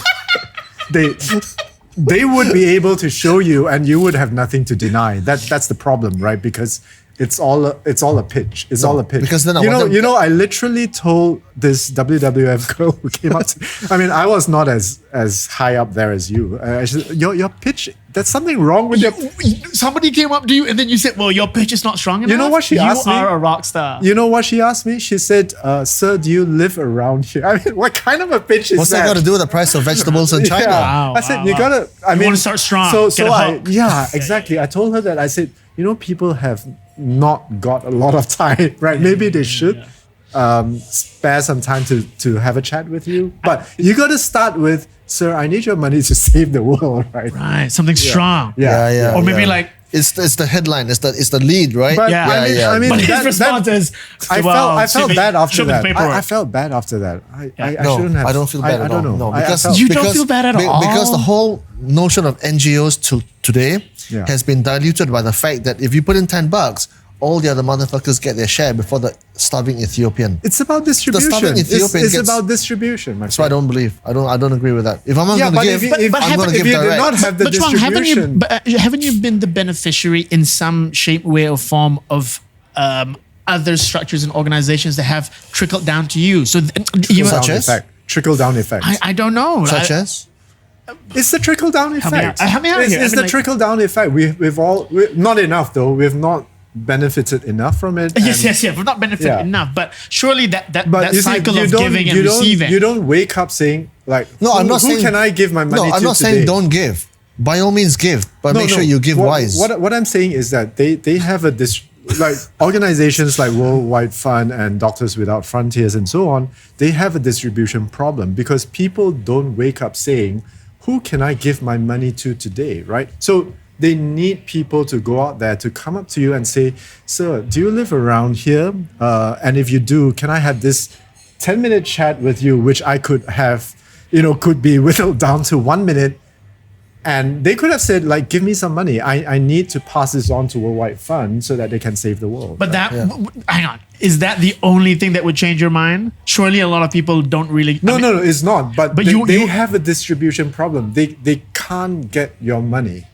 they would be able to show you, and you would have nothing to deny. That's the problem, right? Because it's all a pitch. It's all a pitch. because then I you want them- know, I literally told this WWF girl who came up to. I mean, I was not as high up there as you. I said, your pitch. There's something wrong with your. Somebody came up to you and then you said, well, your pitch is not strong enough. You know what she asked me? You are a rock star. You know what she asked me? She said, "Sir, do you live around here?" I mean, what kind of a pitch is What's that? that got to do with the price of vegetables in China? Yeah. Wow, I said, wow, you wow. gotta. I You mean, wanna start strong, So get a hook. exactly. I told her that. I said, people have not got a lot of time, right? Maybe they should spare some time to have a chat with you. But you got to start with, sir, I need your money to save the world, right? Right, something strong. Yeah. Or maybe like, It's the headline. It's the lead, right? But Yeah. I mean, but his that- response is, I felt bad after show me the that. paperwork. I felt bad after that. I No, shouldn't have. I don't feel bad I at don't all. know. No, I because felt- You don't feel bad at all? Because the whole notion of NGOs today Yeah. has been diluted by the fact that if you put in $10, all the other motherfuckers get their share before the starving Ethiopian. It's about distribution. starving Ethiopian It's gets- about distribution. That's why I don't believe. I don't agree with that. If I'm not Yeah, going but to if give, you- if- but I'm haven't- going to if give you did direct. not have the but Chuang, distribution, haven't you been the beneficiary in some shape, way, or form of other structures and organizations that have trickled down to you? So you Such as? trickle down effect. I don't know. Such as? It's the trickle down me effect. out- help me out It's, here. it's I mean, the like- trickle down effect. Not enough though. We've not benefited enough from it. Yes, and- we've not benefited Yeah. enough, but surely that But you see, cycle you of don't- giving and you don't- receiving. You don't wake up saying like, No, I'm not who saying. can I give my money No, to I'm not today? saying don't give. By all means, give, but make sure you give wise. What I'm saying is that they have like organizations like Worldwide Fund and Doctors Without Frontiers and so on, they have a distribution problem because people don't wake up saying, who can I give my money to today, right? So they need people to go out there to come up to you and say, sir, do you live around here? And if you do, can I have this 10-minute chat with you, which I could have, could be whittled down to 1 minute. And they could have said, like, give me some money. I need to pass this on to Worldwide Fund so that they can save the world. But hang on, is that the only thing that would change your mind? Surely a lot of people don't really. No, it's not. But they you have a distribution problem. They can't get your money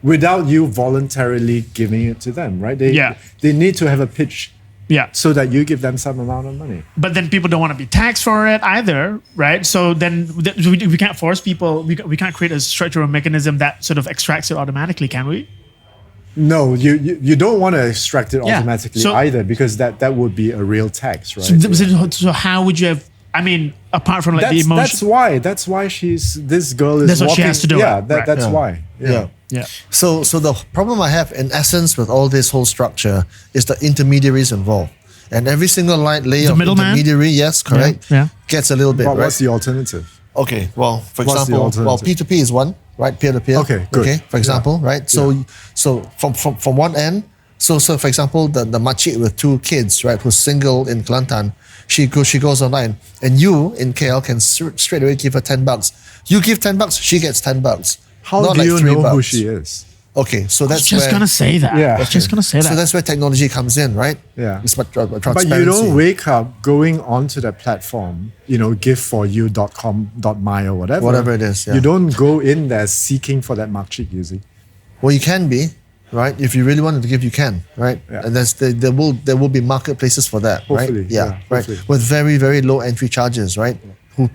without you voluntarily giving it to them, right? They need to have a pitch Yeah. so that you give them some amount of money. But then people don't want to be taxed for it either, right? So then we can't force people. We can't create a structural mechanism that sort of extracts it automatically, can we? No, you don't want to extract it Yeah. automatically So- either, because that would be a real tax, right? So how would you have? I mean, apart from like the That's emotion. that's why this girl is That's what she walking. has to do. Yeah, Right. that's Yeah. why. Yeah. Yeah. So the problem I have in essence with all this whole structure is the intermediaries involved. And every single layer of middleman? intermediary, yes, correct, Yeah. gets a little bit, But right? what's the alternative? Okay, well, for What's the example, alternative? P2P is one, right? Peer-to-peer. Okay, good. Okay, for example, right? So from one end, so for example, the makcik with 2 kids, right, who's single in Kelantan, she goes online, and you in KL can straight away give her $10. You give $10, she gets $10. How Not do like you $3. know who she is? Okay, so I was that's just where, gonna say that. Yeah. I was just gonna say so that. that's where technology comes in, right? Yeah. It's about But transparency. you don't wake up going onto that platform, giveforyou.com.my or whatever. Whatever it is, yeah. You don't go in there seeking for that makcik, you see. Well, you can be, right? If you really wanted to give, you can, right? Yeah. And there will be marketplaces for that, Hopefully, right? yeah, right. hopefully. With very, very low entry charges, right? Who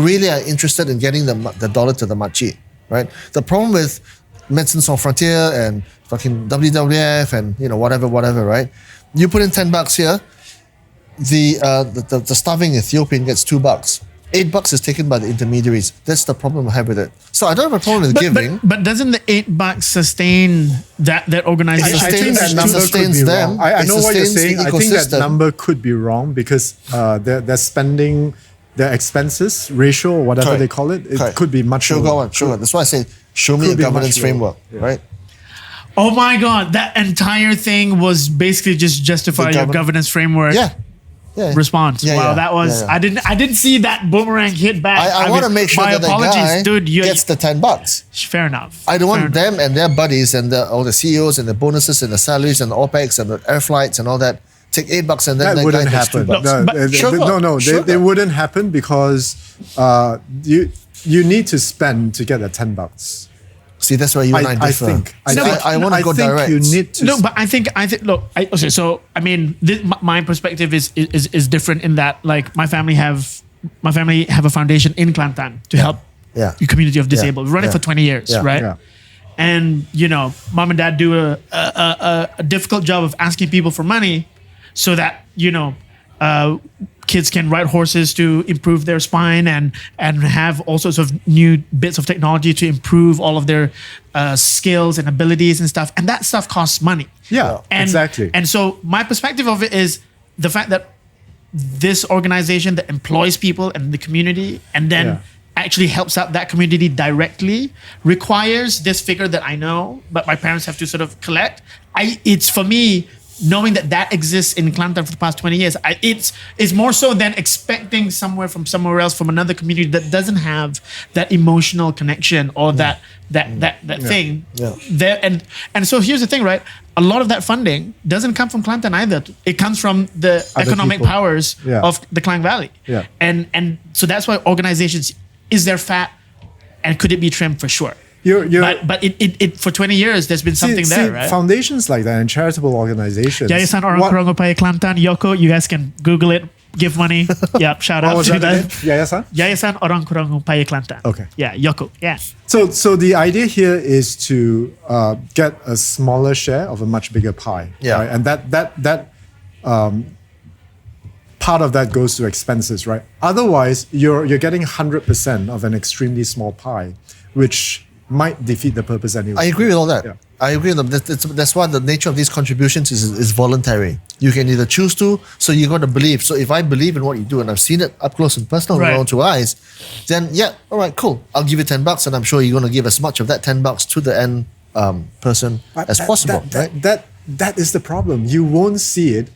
really are interested in getting the dollar to the makcik, right? The problem with Medicine Sans Frontier and fucking WWF and whatever, right? You put in $10 here, the starving Ethiopian gets $2. $8 is taken by the intermediaries. That's the problem I have with it. So I don't have a problem with giving. But doesn't the $8 sustain that organization? I think that Sustains- number could sustains be them. wrong. I It know what you're sustains saying. the I think that ecosystem. number could be wrong because they're spending their expenses ratio or whatever Correct. they call it. It Correct. could be much Sure, lower. go on. Sure. That's why I say, show me Could a be governance much lower. framework, Yeah. right? Oh my God, that entire thing was basically just justify your governance framework. Yeah. Yeah. Response. Yeah, Wow, yeah, that was yeah, yeah. I didn't see that boomerang hit back. I want to make sure my that the apologies, guy dude. gets the $10. Fair enough. I don't Fair want them and their buddies and all the CEOs and the bonuses and the salaries and the OPEX and the air flights and all that. Take $8 and then That guy wouldn't gets happen. $2. No, but- Sure. They wouldn't happen because you need to spend to get the $10. See, that's where you and I differ. I want to go think direct. you need to. No, but I think look. Okay, so I mean, my perspective is different in that like my family have a foundation in Kelantan to help Yeah. the community of disabled. We run it Yeah. for 20 years, Yeah. right? Yeah. And mom and dad do a difficult job of asking people for money, so that kids can ride horses to improve their spine and have all sorts of new bits of technology to improve all of their skills and abilities and stuff. And that stuff costs money. Yeah, exactly. And so my perspective of it is the fact that this organization that employs people in the community and then Yeah. actually helps out that community directly requires this figure that I know, but my parents have to sort of collect. It's for me, knowing that exists in Kelantan for the past 20 years, it's more so than expecting somewhere else from another community that doesn't have that emotional connection or that thing. Yeah. There and so here's the thing, right? A lot of that funding doesn't come from Kelantan either. It comes from the Other economic people. powers Yeah. of the Klang Valley. Yeah. And so that's why organizations, is there fat and could it be trimmed for sure? But it for 20 years there's been something there, right? Foundations like that and charitable organizations. Yayasan Orang what- Kurang Upaya Kelantan, Yoko, you guys can Google it, give money. Yeah, shout What out was to that that. again? Yayasan? Yayasan Orang Kurang Upaya Kelantan. Okay. Yeah, Yoko. Yeah. So the idea here is to get a smaller share of a much bigger pie. Yeah. Right? And that part of that goes to expenses, right? Otherwise, you're getting 100% of an extremely small pie, which might defeat the purpose anyway. I agree with all that. Yeah. I agree with them. That's why the nature of these contributions is voluntary. You can either choose to, so you're going to believe. So if I believe in what you do and I've seen it up close and personal with my Right. own 2 eyes, then yeah, all right, cool. I'll give you $10 and I'm sure you're going to give as much of that $10 to the end person But as possible, right? That is the problem. You won't see it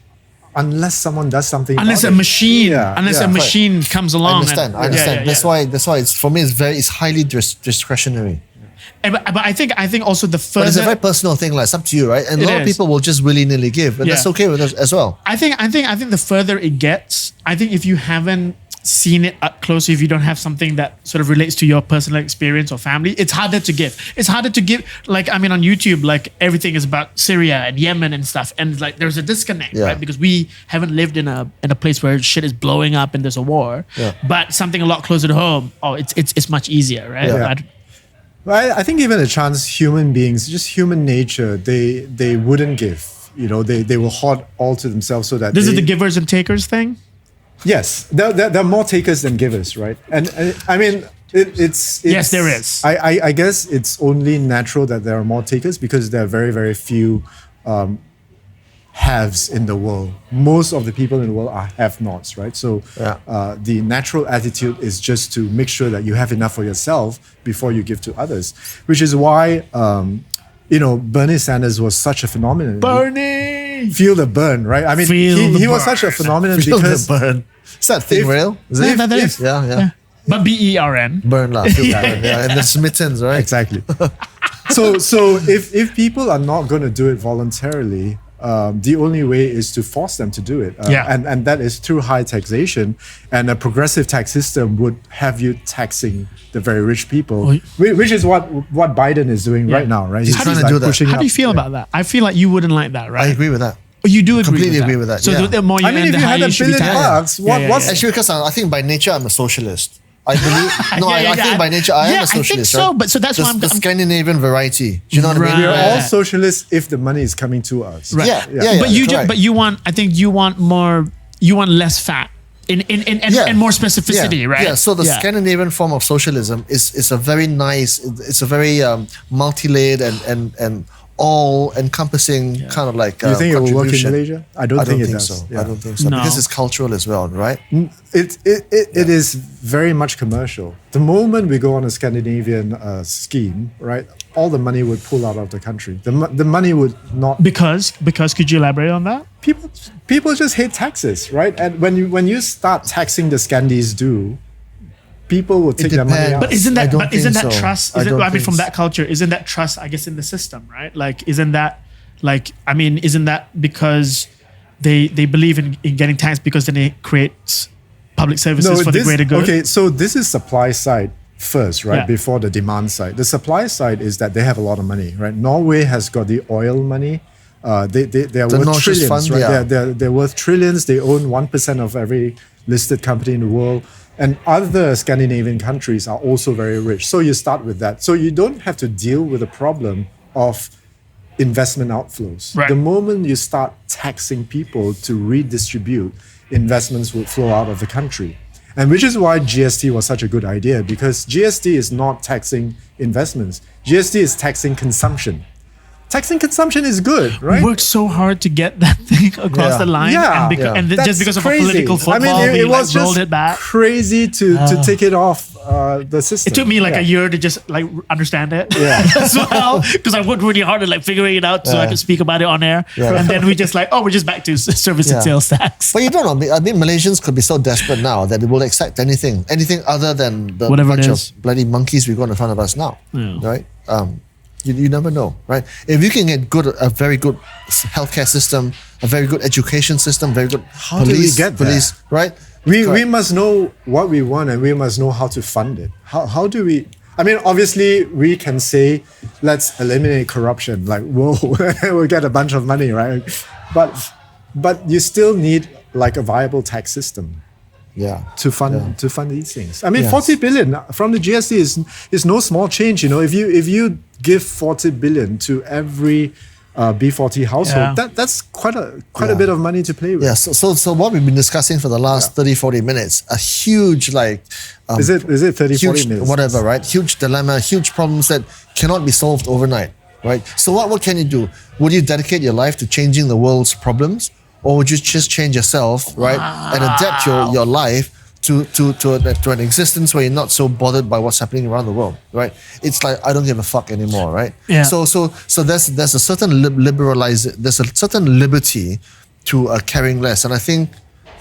unless someone does something. Unless a about it. machine, Yeah, unless yeah. a machine comes I along. understand. I understand. That's why it's for me. It's highly discretionary. But I think also the But it's a further very personal thing. Like it's up to you, right? And a It lot of is. people will just willy nilly give, and that's Yeah. okay with us as well. I think the further it gets, I think if you haven't seen it up close, if you don't have something that sort of relates to your personal experience or family, it's harder to give. It's harder to give. Like, I mean, on YouTube, like everything is about Syria and Yemen and stuff, and like there's a disconnect, Yeah. right? Because we haven't lived in a place where shit is blowing up and there's a war. Yeah. But something a lot closer to home, it's much easier, right? Yeah. Well, I think given a chance, human beings, just human nature, they wouldn't give. You know, they will hoard all to themselves so that This is the givers and takers thing? Yes, there are more takers than givers, right? And I mean, it's Yes, there is. I guess it's only natural that there are more takers because there are very, very few haves in the world. Most of the people in the world are have-nots, right? So the natural attitude is just to make sure that you have enough for yourself before you give to others, which is why Bernie Sanders was such a phenomenon. Bernie! Feel the burn, right? I mean, he was such a phenomenon Feel because the burn. Is that thing real? Is it? that is. Yeah. But BERN. Burn lah. Feel the burn. Yeah, and the smittens, right? Exactly. So if people are not going to do it voluntarily, the only way is to force them to do it. And that is through high taxation. And a progressive tax system would have you taxing the very rich people, which is what Biden is doing right now, right? He's trying to do that. How do you feel about that? I feel like you wouldn't like that, right? I agree with that. Oh, you do Completely agree with that. So yeah. the more you I mean, earn, if the you higher had you $1 should be billion taxed. bucks, what's Actually, because I think by nature I'm a socialist. I believe. No, I think by nature I am a socialist. I think so, right? but so that's why I'm the Scandinavian variety. Do you know what I mean? we're Right. all socialists if the money is coming to us. Right. Yeah. But you want. I think you want more. You want less fat and more specificity, right? Yeah. So the Scandinavian form of socialism is a very nice. It's a very multi-layered and all-encompassing kind of like. You think it will work in contribution. Malaysia? I don't think it does. so. Yeah. I don't think so No. because it's cultural as well, right? It is very much commercial. The moment we go on a Scandinavian scheme, right, all the money would pull out of the country. The money would not. Because could you elaborate on that? People just hate taxes, right? And when you start taxing the Scandies do, people will take their money depends. out. But isn't I that? don't But isn't think that so. trust? I Isn't, don't I mean, think from so. that culture, isn't that trust? I guess in the system, right? Like, isn't that like? I mean, isn't that because they believe in getting taxed because then it creates public services for the greater good? Okay, so this is supply side first, right? Yeah. Before the demand side. The supply side is that they have a lot of money, right? Norway has got the oil money. They are The worth Norges trillions, Fund, right? yeah. They're worth trillions. They own 1% of every listed company in the world. And other Scandinavian countries are also very rich. So you start with that. So you don't have to deal with the problem of investment outflows. Right. The moment you start taxing people to redistribute, investments will flow out of the country. And which is why GST was such a good idea, because GST is not taxing investments. GST is taxing consumption. Taxing consumption is good, right? We worked so hard to get that thing across Yeah. the line, Yeah. and That's just because of crazy. a political football, I mean, we it was like, rolled just it back. crazy to take it off the system. It took me like Yeah. a year to just like understand it Yeah. as well, because I worked really hard at like figuring it out so I could speak about it on air. Yeah. And then we just like, we're just back to service and Yeah. sales tax. But you don't know. I mean, Malaysians could be so desperate now that they will accept anything other than the Whatever it bunch is. of bloody monkeys we got in front of us now, Yeah. right? You never know, right? If you can get a very good healthcare system, a very good education system, very good How do we get there? police, right? We must know what we want and we must know how to fund it. How do we? I mean, obviously, we can say, let's eliminate corruption. Like, whoa, we'll get a bunch of money, right? But you still need like a viable tax system Yeah. to fund these things. I mean, Yes. 40 billion from the GST is no small change. You know, if you give 40 billion to every B40 household, that's quite a bit of money to play with. Yeah. So what we've been discussing for the last 30, 40 minutes, a huge Is it 30, 40 huge minutes? whatever, right? Huge dilemma, huge problems that cannot be solved overnight, right? So what can you do? Would you dedicate your life to changing the world's problems, or would you just change yourself, right, and adapt your life to an existence where you're not so bothered by what's happening around the world, right? It's like I don't give a fuck anymore, right? Yeah. So there's a certain there's a certain liberty to caring less, and I think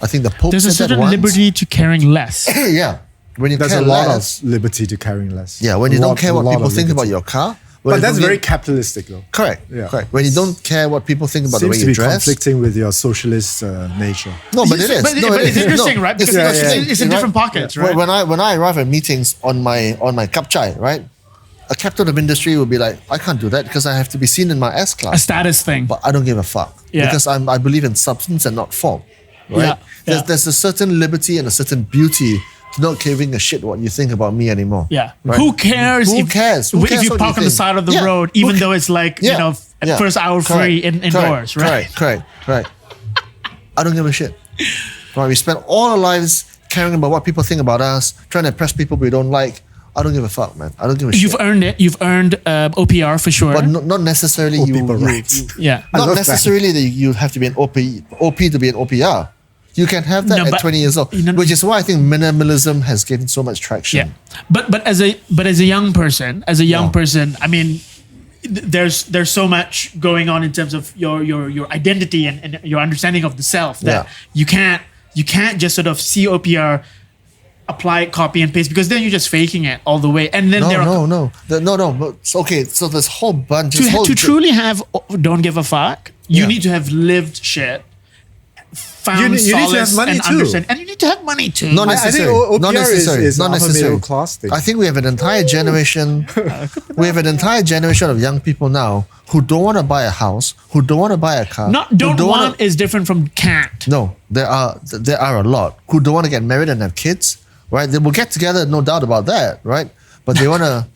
the Pope There's a said that certain once. liberty to caring less. Yeah. When you There's care a lot less, of liberty to caring less. yeah, when you don't care what people think about your car. when But you that's don't very give- capitalistic, though. correct. Yeah. Correct. When you don't care what people think about the way Seems to you be dress. conflicting with your socialist nature. No, but it is. But, No, but it it's is. interesting, No, right? Because yeah, it's in right? different pockets, right? When I arrive at meetings on my kapchai, right? A captain of industry will be like, I can't do that because I have to be seen in my S A class. status thing. But I don't give a fuck Yeah. because I believe in substance and not form, right? Yeah, yeah. There's a certain liberty and a certain beauty not giving a shit what you think about me anymore. Yeah. Right? Who cares? Who cares? Who cares if you what park on the think? side of the Yeah. road, even though it's like first hour free indoors, right? Correct. I don't give a shit. Right? We spend all our lives caring about what people think about us, trying to impress people we don't like. I don't give a fuck, man. I don't give a shit. You've earned it. You've earned OPR for sure. But not necessarily people rights. Yeah. Not love necessarily that you have to be an OP to be an OPR. You can have that at 20 years old, which is why I think minimalism has gained so much traction. Yeah. But as a young person, I mean, there's so much going on in terms of your identity and your understanding of the self that you can't just sort of see OPR, apply it, copy and paste, because then you're just faking it all the way. And then No. But, okay, so this whole bunch to truly have don't give a fuck, you need to have lived shit, found you need to have solace money and too. understand, and you need to have money too. Not I think necessary. OPR Not necessary. is Not upper necessary. middle class thing. I think we have an entire generation. We have an entire generation of young people now who don't want to buy a house, who don't want to buy a car. Don't want is different from can't. No, there are a lot who don't want to get married and have kids. Right? They will get together, no doubt about that, right? But they want to,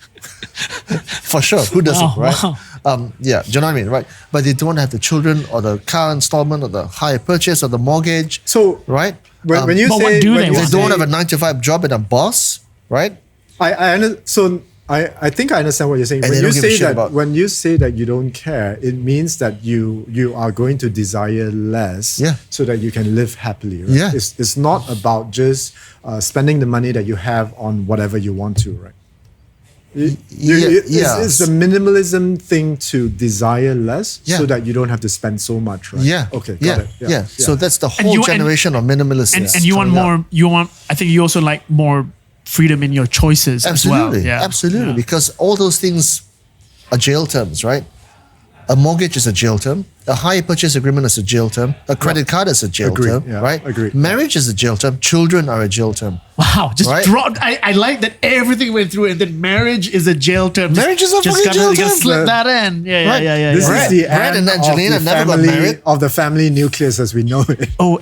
for sure. Who doesn't, right? Wow. Yeah, do you know what I mean, right? But they don't want to have the children or the car installment or the hire purchase or the mortgage. So right? when you but say what do when they you They want? don't say- have a 9 to 5 job and a boss, right? I think I understand what you're saying. And When they you don't give a say shit that about- when you say that you don't care, it means that you are going to desire less, Yeah. so that you can live happily. Right? Yeah. It's not about just spending the money that you have on whatever you want to, right? It's a minimalism thing to desire less, Yeah. so that you don't have to spend so much, right? Yeah. Okay. Got Yeah. it. So that's the whole you- generation of minimalists. And you want coming up. more. I think you also like more freedom in your choices Absolutely, as well. Yeah. absolutely. Yeah. Because all those things are jail terms, right? A mortgage is a jail term. A hire purchase agreement is a jail term. A credit card is a jail Agreed, term, yeah, right? agreed. Marriage is a jail term. Children are a jail term. Wow, just Right? dropped. I like that everything went through, and then marriage is a jail term. Marriage is a fucking jail you gotta term. slip that in. Yeah, Right. yeah. This Brad- is the Brad end and Angelina of the never got family married. of the family nucleus as we know it. Oh,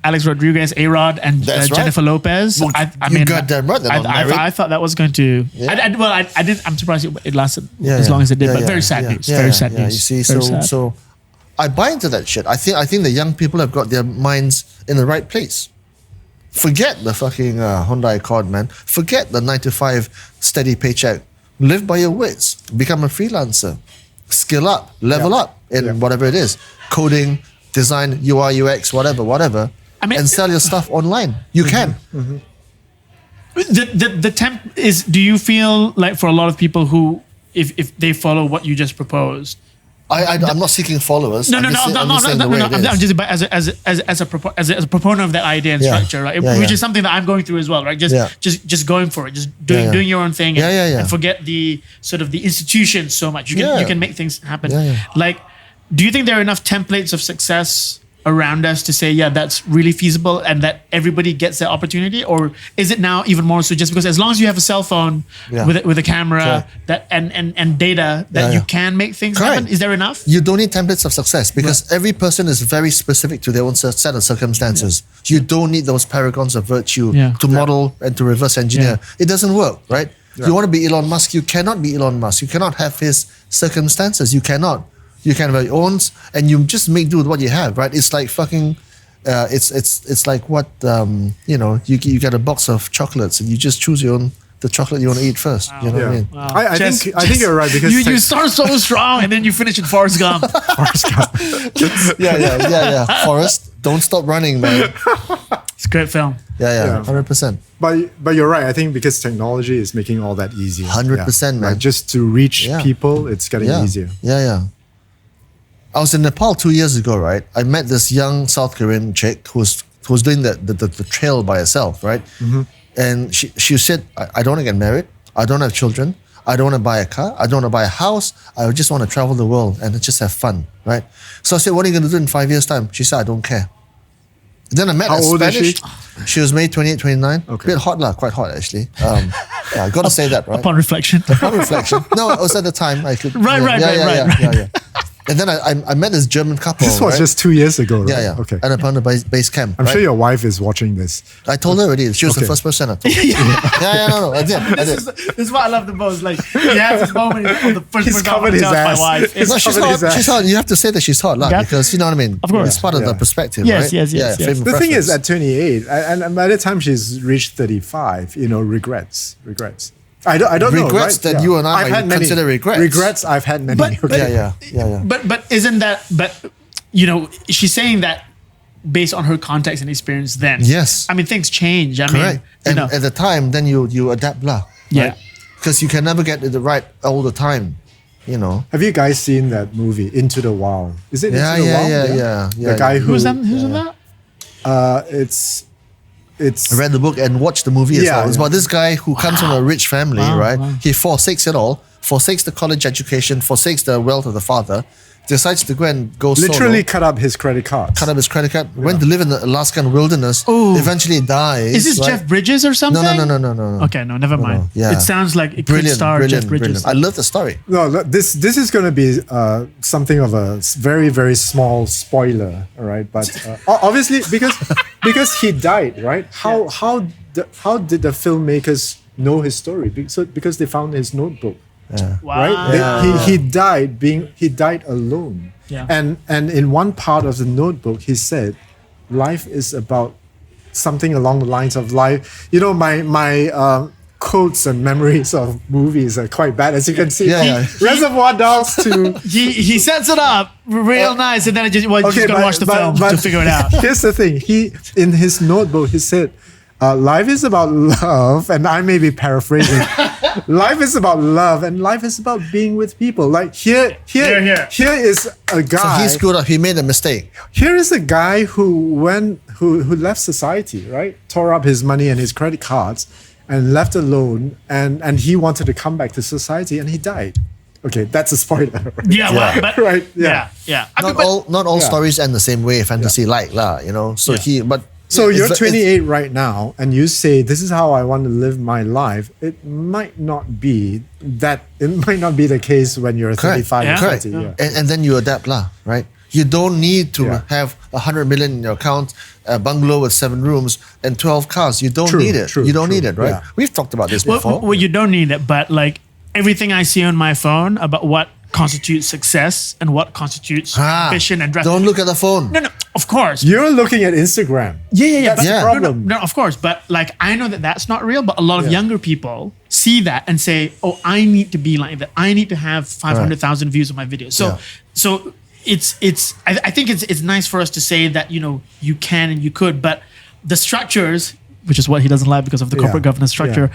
Alex Rodriguez, A-Rod, and That's right. Jennifer Lopez. Well, you goddamn right they're not married. I thought that was going to. Yeah. I didn't. I'm surprised it lasted as long as it did. But very sad news. Very sad news. You see, Very sad. so I buy into that shit. I think the young people have got their minds in the right place. Forget the fucking Honda Accord, man. Forget the 9 to 5 steady paycheck. Live by your wits. Become a freelancer. Skill up. Level up in whatever it is. Coding, design, UI, UX, whatever. I mean- and sell your stuff online. You can. The temp is. Do you feel like for a lot of people who, if they follow what you just proposed, I'm not seeking followers. No. I'm just saying the way it is. I'm just as a proponent of that idea and structure, right? Which is something that I'm going through as well, right? Just going for it, just doing your own thing, and forget the sort of the institution so much. You can make things happen. Like, do you think there are enough templates of success around us to say, that's really feasible and that everybody gets that opportunity? Or is it now even more so just because as long as you have a cell phone with a camera that and data that you can make things happen? Is there enough? You don't need templates of success because every person is very specific to their own set of circumstances. You don't need those paragons of virtue to model and to reverse engineer. It doesn't work, right? You want to be Elon Musk, you cannot be Elon Musk. You cannot have his circumstances. You cannot. You can have your own, and you just make do with what you have, right? It's like fucking, it's like what you get a box of chocolates and you just choose the chocolate you want to eat first. You know what I mean? Wow. I think you're right because you start so strong and then you finish in Forrest Gump. Yeah. Forrest, don't stop running, man. It's a great film. Yeah, 100%. But you're right. I think because technology is making all that easier. 100%, man. Right? Just to reach people, it's getting easier. Yeah. I was in Nepal 2 years ago, right? I met this young South Korean chick who was doing the trail by herself, right? Mm-hmm. And she said, I don't want to get married. I don't have children. I don't want to buy a car. I don't want to buy a house. I just want to travel the world and just have fun, right? So I said, what are you going to do in 5 years' time? She said, I don't care. Then I met How a old is Spanish. she? She was May 28, 29. Okay. Bit hot, quite hot actually. I got to say that, right? Upon reflection. Upon reflection. No, it was at the time I could. Right. And then I met this German couple. This was right? just 2 years ago, right? Yeah. Okay. And upon the base camp. I'm right? sure your wife is watching this. I told her already. She was the Okay. first person I told. No, I did. This is what I love the most. Like, you have this moment of the first He's person I covered want to his tell my ass. wife. He's No, she's covered his hot. ass. She's hot. You have to say that she's hot, lah, Yeah. because you know what I mean. Of course. It's part of the Yeah. perspective, Yes, right? yes, yes. frame of The thing is, reference. at 28, and by the time she's reached 35, regrets. I don't know. Regrets Right? that you and I I've might had many consider regrets. Regrets, I've had many. But- okay. Yeah. But isn't that, she's saying that based on her context and experience then. Yes. I mean, things change. I Correct. mean, And at the time, then you adapt, lah. Yeah. Because you can never get it right all the time, Have you guys seen that movie, Into the Wild? Is it Yeah, Into the Wild? yeah. The guy who... who's in that? It's... I read the book and watched the movie as Yeah, well. It's yeah. about this guy who comes from a rich family, Wow, right? wow. He forsakes it all, forsakes the college education, forsakes the wealth of the father, decides to go and go literally solo, cut up his credit cards. cut up his credit card, went to live in the Alaskan wilderness, Ooh. eventually dies. Is this right? Jeff Bridges or something? No. Okay, no, never mind. no. Yeah. It sounds like it could star Jeff Bridges. I love the story. No, look, this is going to be something of a very, very small spoiler, all right? But obviously, because he died, right? How did the filmmakers know his story? Because they found his notebook, Wow. right? He died alone. Yeah. And in one part of the notebook, he said, "Life is about something along the lines of life." My quotes and memories of movies are quite bad, as you can see. Yeah, From Reservoir Dogs to He sets it up real nice, and then you just gotta but- watch the but- film but to figure it out. Here's the thing. In his notebook, he said, life is about love, and I may be paraphrasing. Life is about love, and life is about being with people. Like here is a So guy. he screwed up. He made a mistake. Here is a guy who left society, right? Tore up his money and his credit cards and left alone, and he wanted to come back to society, and he died. Okay, that's a spoiler. Right? Yeah, well, but Right, yeah. yeah. I mean, Not all Yeah. stories end the same way, fantasy like lah. So So you're it's- 28 right now, and you say, "This is how I want to live my life." It might not be that. It might not be the case when you're Correct. 35 Yeah. or Correct. 40. Yeah. And then you adapt lah, right? You don't need to Yeah. have 100 million in your account, a bungalow with 7 rooms and 12 cars. You don't True, need it. true, You don't true. need it, right? Yeah. We've talked about this well, before. well, you don't need it, but like everything I see on my phone about what constitutes success and what constitutes ambition and drive. Don't look at the phone. No, of course. You're looking at Instagram. Yeah. That's but, the Yeah. problem. No, of course. But like, I know that that's not real. But a lot of younger people see that and say, "Oh, I need to be like that. I need to have 500,000 views of my video." So, Yeah. I think it's nice for us to say that you can and you could, but the structures, which is what he doesn't like because of the corporate governance structure,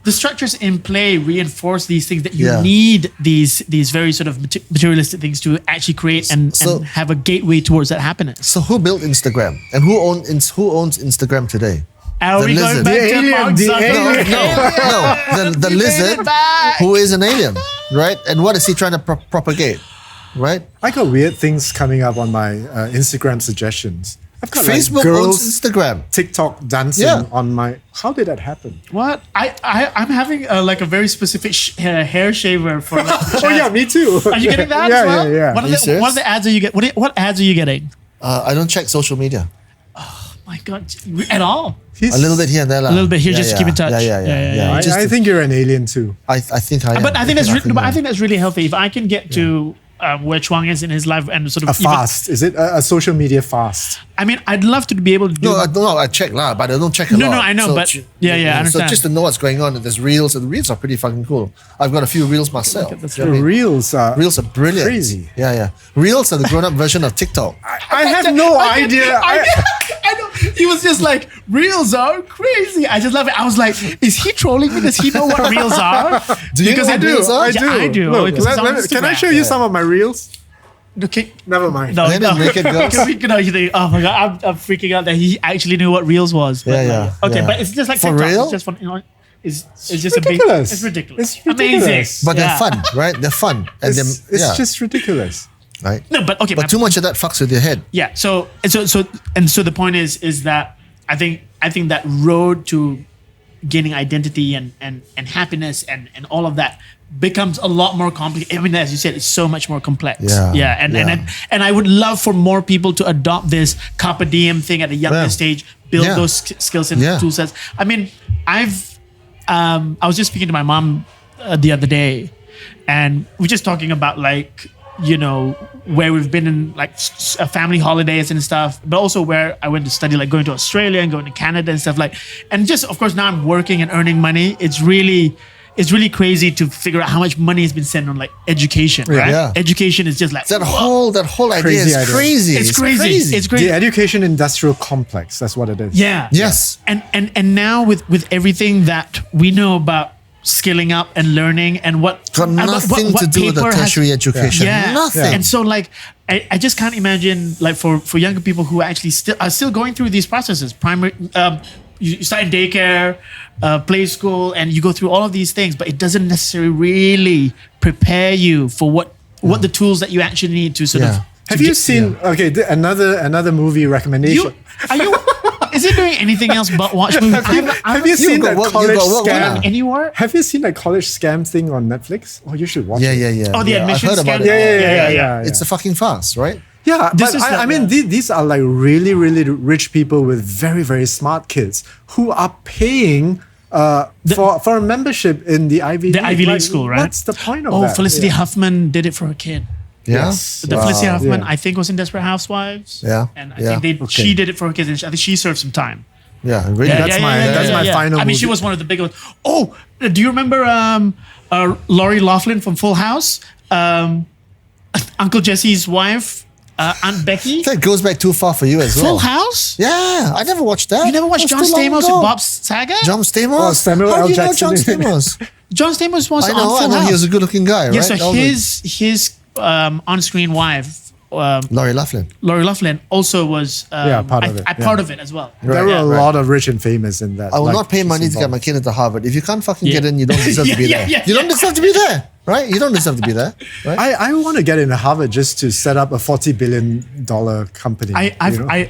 the structures in play reinforce these things that you Yeah. need these very sort of materialistic things to actually create and have a gateway towards that happiness. So who built Instagram? And who owns Instagram today? Are we lizard. going back The to alien, Mark the Zuckerberg? alien. No. The lizard who is an alien, right? And what is he trying to propagate, right? I got weird things coming up on my Instagram suggestions. I've got Facebook like owns girls Instagram. TikTok dancing Yeah. on my. How did that happen? What? I'm having like a very specific hair shaver for. Like, Oh yeah, me too. Are you getting that yeah, as well? Yeah. What Are you serious? are the ads are you get? What ads are you getting? I don't check social media. My God, at all? He's- A little bit here and there. A little bit here, just to keep in touch. Yeah. I think you're an alien too. I think I am. But I think that's I I think that's really healthy. If I can get to where Chuang is in his life and sort of A fast. Is it a social media fast? I mean, I'd love to be able to do. I check lah, but I don't check a No, lot. no, I know, but- I So understand. just to know what's going on, and there's reels, and the reels are pretty fucking cool. I've got a few reels myself. That's You know what I mean? Reels are Reels are brilliant. crazy. Yeah. Reels are the grown-up version of TikTok. I have no idea. I know. He was just like, reels are crazy. I just love it. I was like, is he trolling me? Does he know what reels are? Do you know what reels are? I do. Look, Because it's on can I Instagram. show you some of my reels? Okay. Never mind. No, Maybe naked girls. Oh my God, I'm freaking out that he actually knew what reels was. But Yeah. Okay, but it's just like For TikTok. real? It's just fun. It's just ridiculous. It's ridiculous. It's ridiculous. Amazing. But Yeah. they're fun, right? They're fun. And It's just ridiculous. right. No, but okay. But too much of that fucks with your head. Yeah. So the point is that I think that road to gaining identity and happiness and all of that becomes a lot more complicated. I mean, as you said, it's so much more complex. And I would love for more people to adopt this Carpe diem thing at a younger stage, build those skills and tool sets. I mean, I was just speaking to my mom the other day, and we're just talking about like, you know, where we've been in like family holidays and stuff, but also where I went to study, like going to Australia and going to Canada and stuff like, and just, of course, now I'm working and earning money. It's really crazy to figure out how much money has been spent on like education, right? Yeah. Education is just like That whole idea is crazy. It's crazy. It's crazy. The education industrial complex. That's what it is. Yeah. Yes. And now with everything that we know about skilling up and learning and what Got nothing to do with the tertiary education. Yeah. Nothing. And so like I just can't imagine like for younger people who actually still going through these processes. Primary you start in daycare, play school, and you go through all of these things, but it doesn't necessarily really prepare you for what the tools that you actually need to sort of. Have you seen another movie recommendation? Is it doing anything else but watch movies? Have you seen that college scam anywhere? Have you seen that college scam thing on Netflix? Oh, you should watch it. Yeah. Oh, the admission I've heard about scam. it. Yeah. It's a fucking farce, right? Yeah, This but is I mean, these are like really, really rich people with very, very smart kids who are paying for a membership in the Ivy League. The Ivy League school, right? What's the point of that? Oh, Felicity Huffman did it for her kid. Yeah. Yes. The Felicity Huffman, Yeah. I think, was in Desperate Housewives. Yeah. And I think she did it for her kids, and I think she served some time. Yeah, really. That's my final I mean, she movie. was one of the big ones. Oh, do you remember Lori Loughlin from Full House? Uncle Jesse's wife, Aunt Becky. That goes back too far for you as well. Full House? Yeah, I never watched that. You never watched That was John too long Stamos ago. and Bob Saget? John Stamos? Oh, Samuel How L. do you know Jackson. John Stamos? John Stamos was I on Full know. House. He was a good-looking guy, Yeah, right? so his on-screen wife, Lori Loughlin. Lori Loughlin, also was part of it, part of it as well. There were a Right. lot of rich and famous in that. I will like, not pay money to get involved. my kid into Harvard. If you can't fucking get Yeah. in, you don't deserve to be there. Yeah, You don't deserve to be there, right? You don't deserve to be there, right? I want to get into Harvard just to set up a $40 billion company.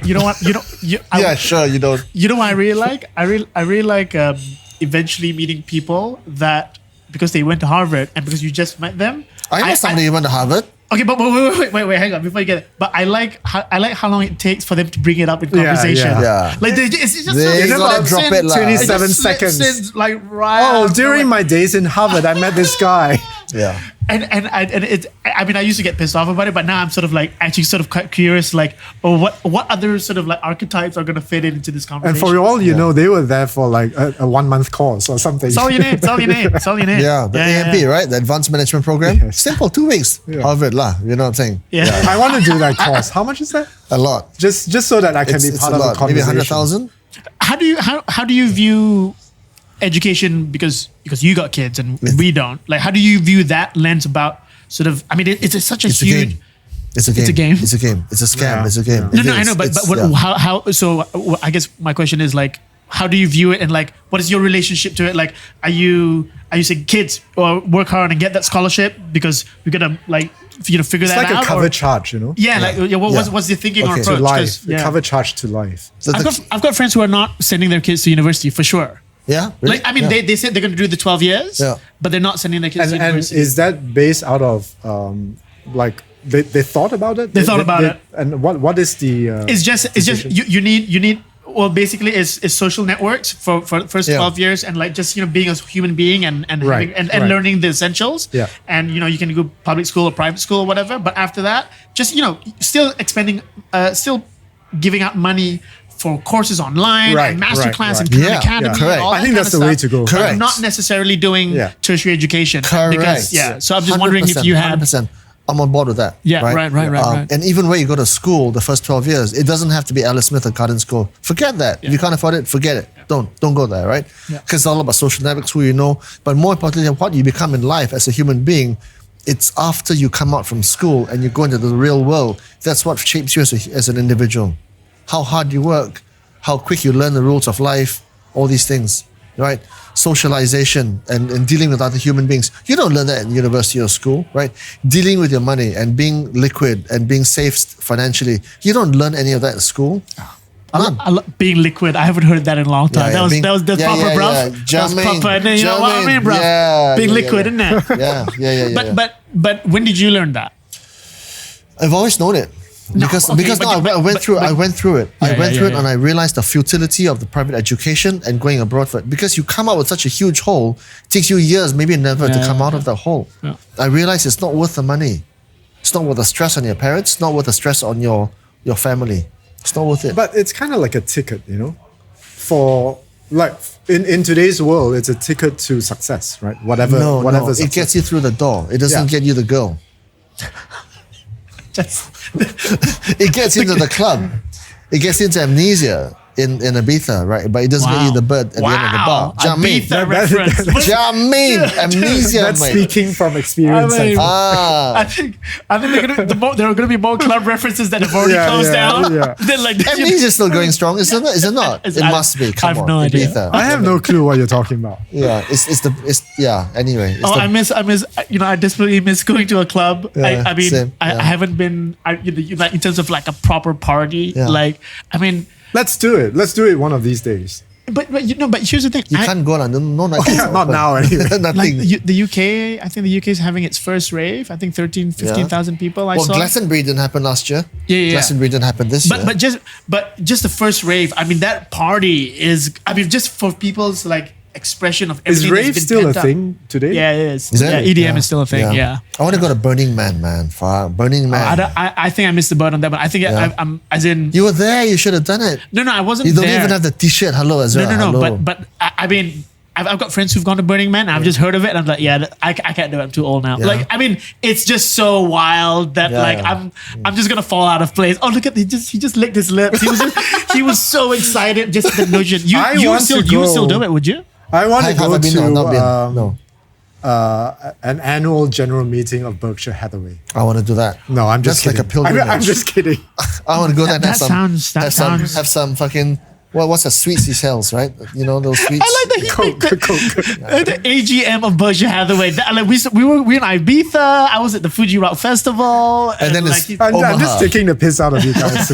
You know what? Yeah, sure, you don't. You know what I really like? I really like eventually meeting people that because they went to Harvard and because you just met them. I know somebody who went to Harvard. Okay, but wait, hang on before you get it. But I like how long it takes for them to bring it up in conversation. Yeah. Like it's just They so gotta drop it, like- 27 just slips seconds. in, like right. Oh, out of during nowhere. my days in Harvard, I met this guy. Yeah. And it's, I mean, I used to get pissed off about it, but now I'm sort of like actually sort of quite curious, like, oh, what other sort of like archetypes are going to fit into this And conversation? for all you know, they were there for like a 1 month course or something. It's all your name. It's all your name. It's all your name. Yeah, the AMP, right? The Advanced Management Program. Yes. Simple, 2 weeks. Harvard lah. You know what I'm saying? Yeah. I want to do that course. How much is that? A lot. Just so that I can be It's part a of the lot. Maybe conversation. 100,000. How do you view education because you got kids and we don't? Like, how do you view that lens about sort of? I mean, it's such a It's a huge. game. It's a game. It's a game? It's a game. It's a scam. Yeah. It's a game. No, It no, I is. know, but It's- what, yeah. how? So I guess my question is like, how do you view it, and like, what is your relationship to it? Like, are you saying kids or work hard and get that scholarship because we're gonna like figure It's that like out? a cover or, charge, you know? yeah, like what's the thinking or Okay. approach? To 'Cause, life. A cover charge to life. So I've got friends who are not sending their kids to university for sure. yeah. Really? Like, I mean, Yeah. they said they're going to do the 12 years, Yeah. but they're not sending their kids to And university. is that based out of like they thought about it? They thought about it. And what is the? It's just decision? you need. Well, basically, is social networks for the first Yeah. 12 years, and like just being a human being and Right, and right. learning the essentials. Yeah. And you can go public school or private school or whatever. But after that, just still expending, still giving out money for courses online Right, and masterclass right, and right. Khan Yeah, Academy. correct. And all I that think kind that's of the way stuff, to go. but Correct. not necessarily doing Yeah. tertiary education. Correct. Because so I'm just wondering if you had. 100%. I'm on board with that. Yeah, right. And even where you go to school, the first 12 years, it doesn't have to be Alice Smith or Garden School. Forget that. If you can't afford it, forget it. Don't go there, right? Yeah. Because it's all about social networks, who you know. But more importantly, what you become in life as a human being, it's after you come out from school and you go into the real world. That's what shapes you as an individual. How hard you work, how quick you learn the rules of life, all these things, right? Socialization and dealing with other human beings. You don't learn that in university or school, right? Dealing with your money and being liquid and being safe financially. You don't learn any of that in school. Being liquid. I haven't heard that in a long time. Yeah, That's proper, bruv. That's proper. And then, you know what I mean, bruv? Yeah, being liquid, isn't it? Yeah. But when did you learn that? I've always known it. Because I went through it. I went through it and I realized the futility of the private education and going abroad for it. Because you come out with such a huge hole, it takes you years, maybe never to come out of that hole. Yeah. I realized it's not worth the money. It's not worth the stress on your parents. It's not worth the stress on your family. It's not worth it. But it's kind of like a ticket, you know, for like in today's world, it's a ticket to success, right? Whatever. It gets you through the door. It doesn't get you the girl. It gets into the club. It gets into amnesia in Ibiza, right? But it doesn't get you the bird at the end of the bar. Ibiza reference. Amnesia, that's mate. speaking from experience. I think there are going to be more club references that have already closed down. Yeah. Amnesia is still going strong, is it not? It must be. Come on, no idea. Ibiza. I have no clue what you're talking about. Yeah, Anyway. I miss. I desperately miss going to a club. Yeah, I mean, same. I haven't been. Like in terms of like a proper party. Yeah. Like, I mean. Let's do it. Let's do it one of these days. But here's the thing. You can't go on. No, not now anyway. Nothing. Like the UK, I think the UK is having its first rave. I think 15,000 people. I saw. Glastonbury didn't happen last year. Yeah. Glastonbury didn't happen this year. But just the first rave. I mean, that party is. I mean, just for people's like expression of everything. Is rave still a thing today? Yeah, it is. Is it? EDM is still a thing. Yeah. I want to go to Burning Man, man. Burning Man. I think I missed the boat on that, but I think I'm as in. You were there. You should have done it. No, I wasn't. You don't there. even have the T-shirt. Hello, Ezra. No. Hello. But I mean, I've got friends who've gone to Burning Man. I've just heard of it, and I'm like, I can't do it. I'm too old now. Yeah. Like, I mean, it's just so wild that I'm just gonna fall out of place. Oh, look at he just licked his lips. He was so excited. Just the notion. You would still do it, would you? I want to go to No. an annual general meeting of Berkshire Hathaway. I want to do that. No, I'm just That's kidding. like a pilgrimage. I'm just kidding. I want to go there and Have some fucking what's that sweets he sells, right? You know those sweets. I like that the AGM of Berkshire Hathaway. We were in Ibiza. I was at the Fuji Rock Festival, and then I'm just taking the piss out of you guys.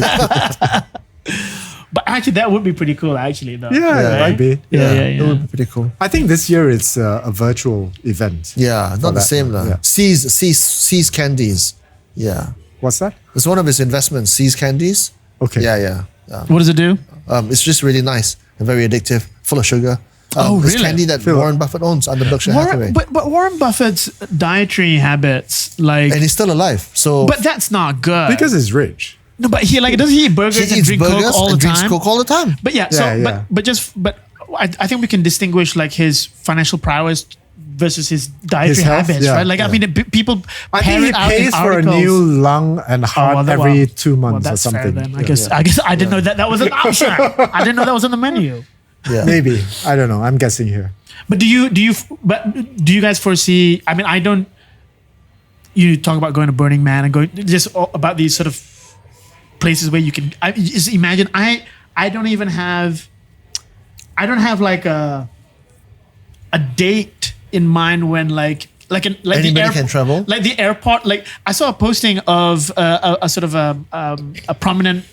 But actually, that would be pretty cool. Actually, though. Yeah, it might be. Yeah. It would be pretty cool. I think this year it's a virtual event. Yeah, not the same though. Yeah. Seas Candies. Yeah. What's that? It's one of his investments. Seas Candies. Okay. Yeah. What does it do? It's just really nice and very addictive, full of sugar. Really? It's candy that Warren Buffett owns under Berkshire Hathaway. But Warren Buffett's dietary habits, like, and he's still alive. So, but that's not good Because he's rich. No, but does he eat burgers and drink Coke all the time? Drinks Coke all the time. But I think we can distinguish like his financial prowess versus his dietary habits, right? Like I mean, people. I think he pays for a new lung and heart every 2 months or something. Fair, then. I guess I didn't know that was an option. I didn't know that was on the menu. Yeah. Maybe, I don't know. I'm guessing here. But do you guys foresee? I mean, I don't. You talk about going to Burning Man and going just about these sort of places where you can. Just imagine. I don't have like a date in mind when like anybody can travel. Like the airport. Like I saw a posting of a sort of a prominent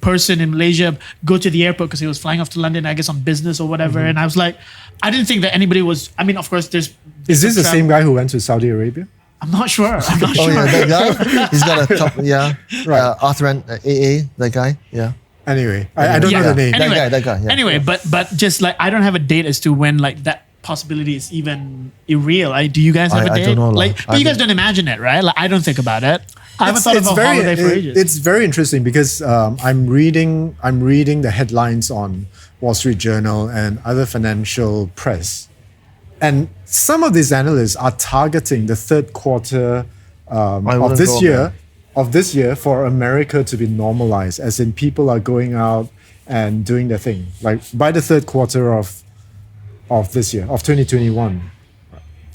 person in Malaysia go to the airport because he was flying off to London, I guess on business or whatever. And I was like, I didn't think that anybody was. I mean, of course, there's. Is this the same guy who went to Saudi Arabia? I'm not sure. Oh yeah, that guy. He's got a top. Yeah, right. Arthur and AA. That guy. Yeah. Anyway, I don't know the name. Anyway, that guy. Yeah. Anyway, but just like I don't have a date as to when like that possibility is even real. Do you guys have a date? I don't know. Like, but you guys don't imagine it, right? Like I don't think about it. I haven't thought of a holiday for ages. It's very interesting because I'm reading the headlines on Wall Street Journal and other financial press, and some of these analysts are targeting the third quarter of this year for America to be normalized, as in people are going out and doing their thing, like by the third quarter of this year, of 2021.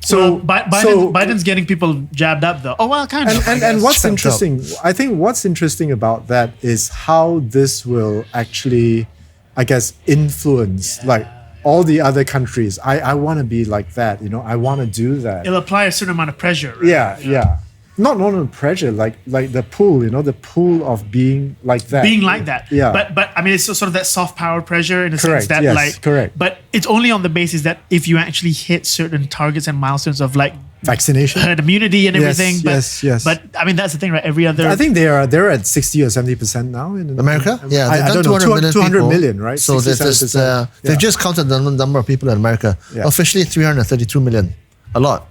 So Biden's getting people jabbed up though. Oh well, kind of. And what's interesting, I think what's interesting about that is how this will actually, I guess, influence like all the other countries. I want to be like that, I want to do that. It'll apply a certain amount of pressure. Right? Yeah. not pressure, like the pull, the pull of being like that. Being like that. Yeah. But I mean, it's sort of that soft power pressure in a Correct, sense that yes, correct. But it's only on the basis that if you actually hit certain targets and milestones of like Vaccination. herd immunity and Yes, everything. yes. But I mean, that's the thing, right? Every other. I think they're at 60 or 70% now in America? Yeah, I they've don't done know, 200 people. million, right? So 60-70%. they've just counted the number of people in America. Yeah. Officially 332 million. A lot.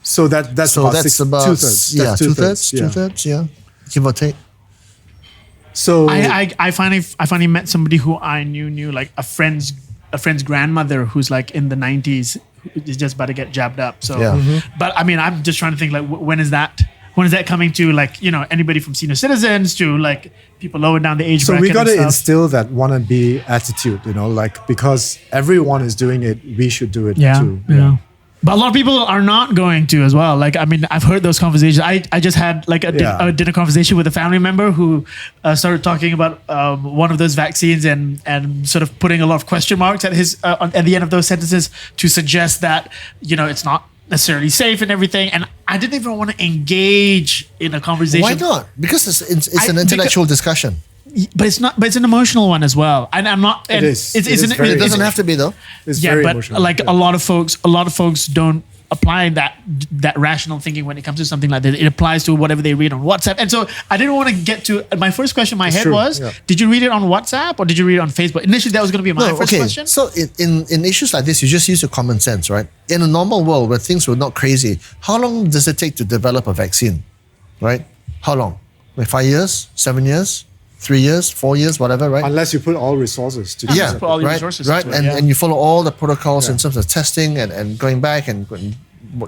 So that's So about that's about two-thirds. yeah, That's two-thirds, yeah, give or take. So I finally met somebody who I knew like a friend's grandmother who's like in the 90s, who is just about to get jabbed up. So, Yeah. But I mean, I'm just trying to think like when is that coming to, like, anybody from senior citizens to like people lower down the age So bracket? we got to and stuff. instill that wannabe attitude, like because everyone is doing it, we should do it too. Yeah. But a lot of people are not going to as well. Like, I mean, I've heard those conversations. I just had like a dinner conversation with a family member who started talking about one of those vaccines and sort of putting a lot of question marks at at the end of those sentences to suggest that, it's not necessarily safe and everything. And I didn't even want to engage in a conversation. Why not? Because it's an intellectual discussion. But it's not. But it's an emotional one as well. And I'm not. And It is. It's, It is very- It doesn't have to be though. It's yeah, very but emotional. like a lot of folks don't apply that rational thinking when it comes to something like that. It applies to whatever they read on WhatsApp. And so I didn't want to get to my first question in my head true, was, yeah. did you read it on WhatsApp or did you read it on Facebook? Initially, that was going to be my first question. So in issues like this, you just use your common sense, right? In a normal world where things were not crazy, how long does it take to develop a vaccine, right? How long? Like 5 years, 7 years, 3 years, 4 years, whatever, right? Unless you put all resources to do Yeah, it. put all your right, resources right, into it, and you follow all the protocols in Yeah. terms of testing and going back and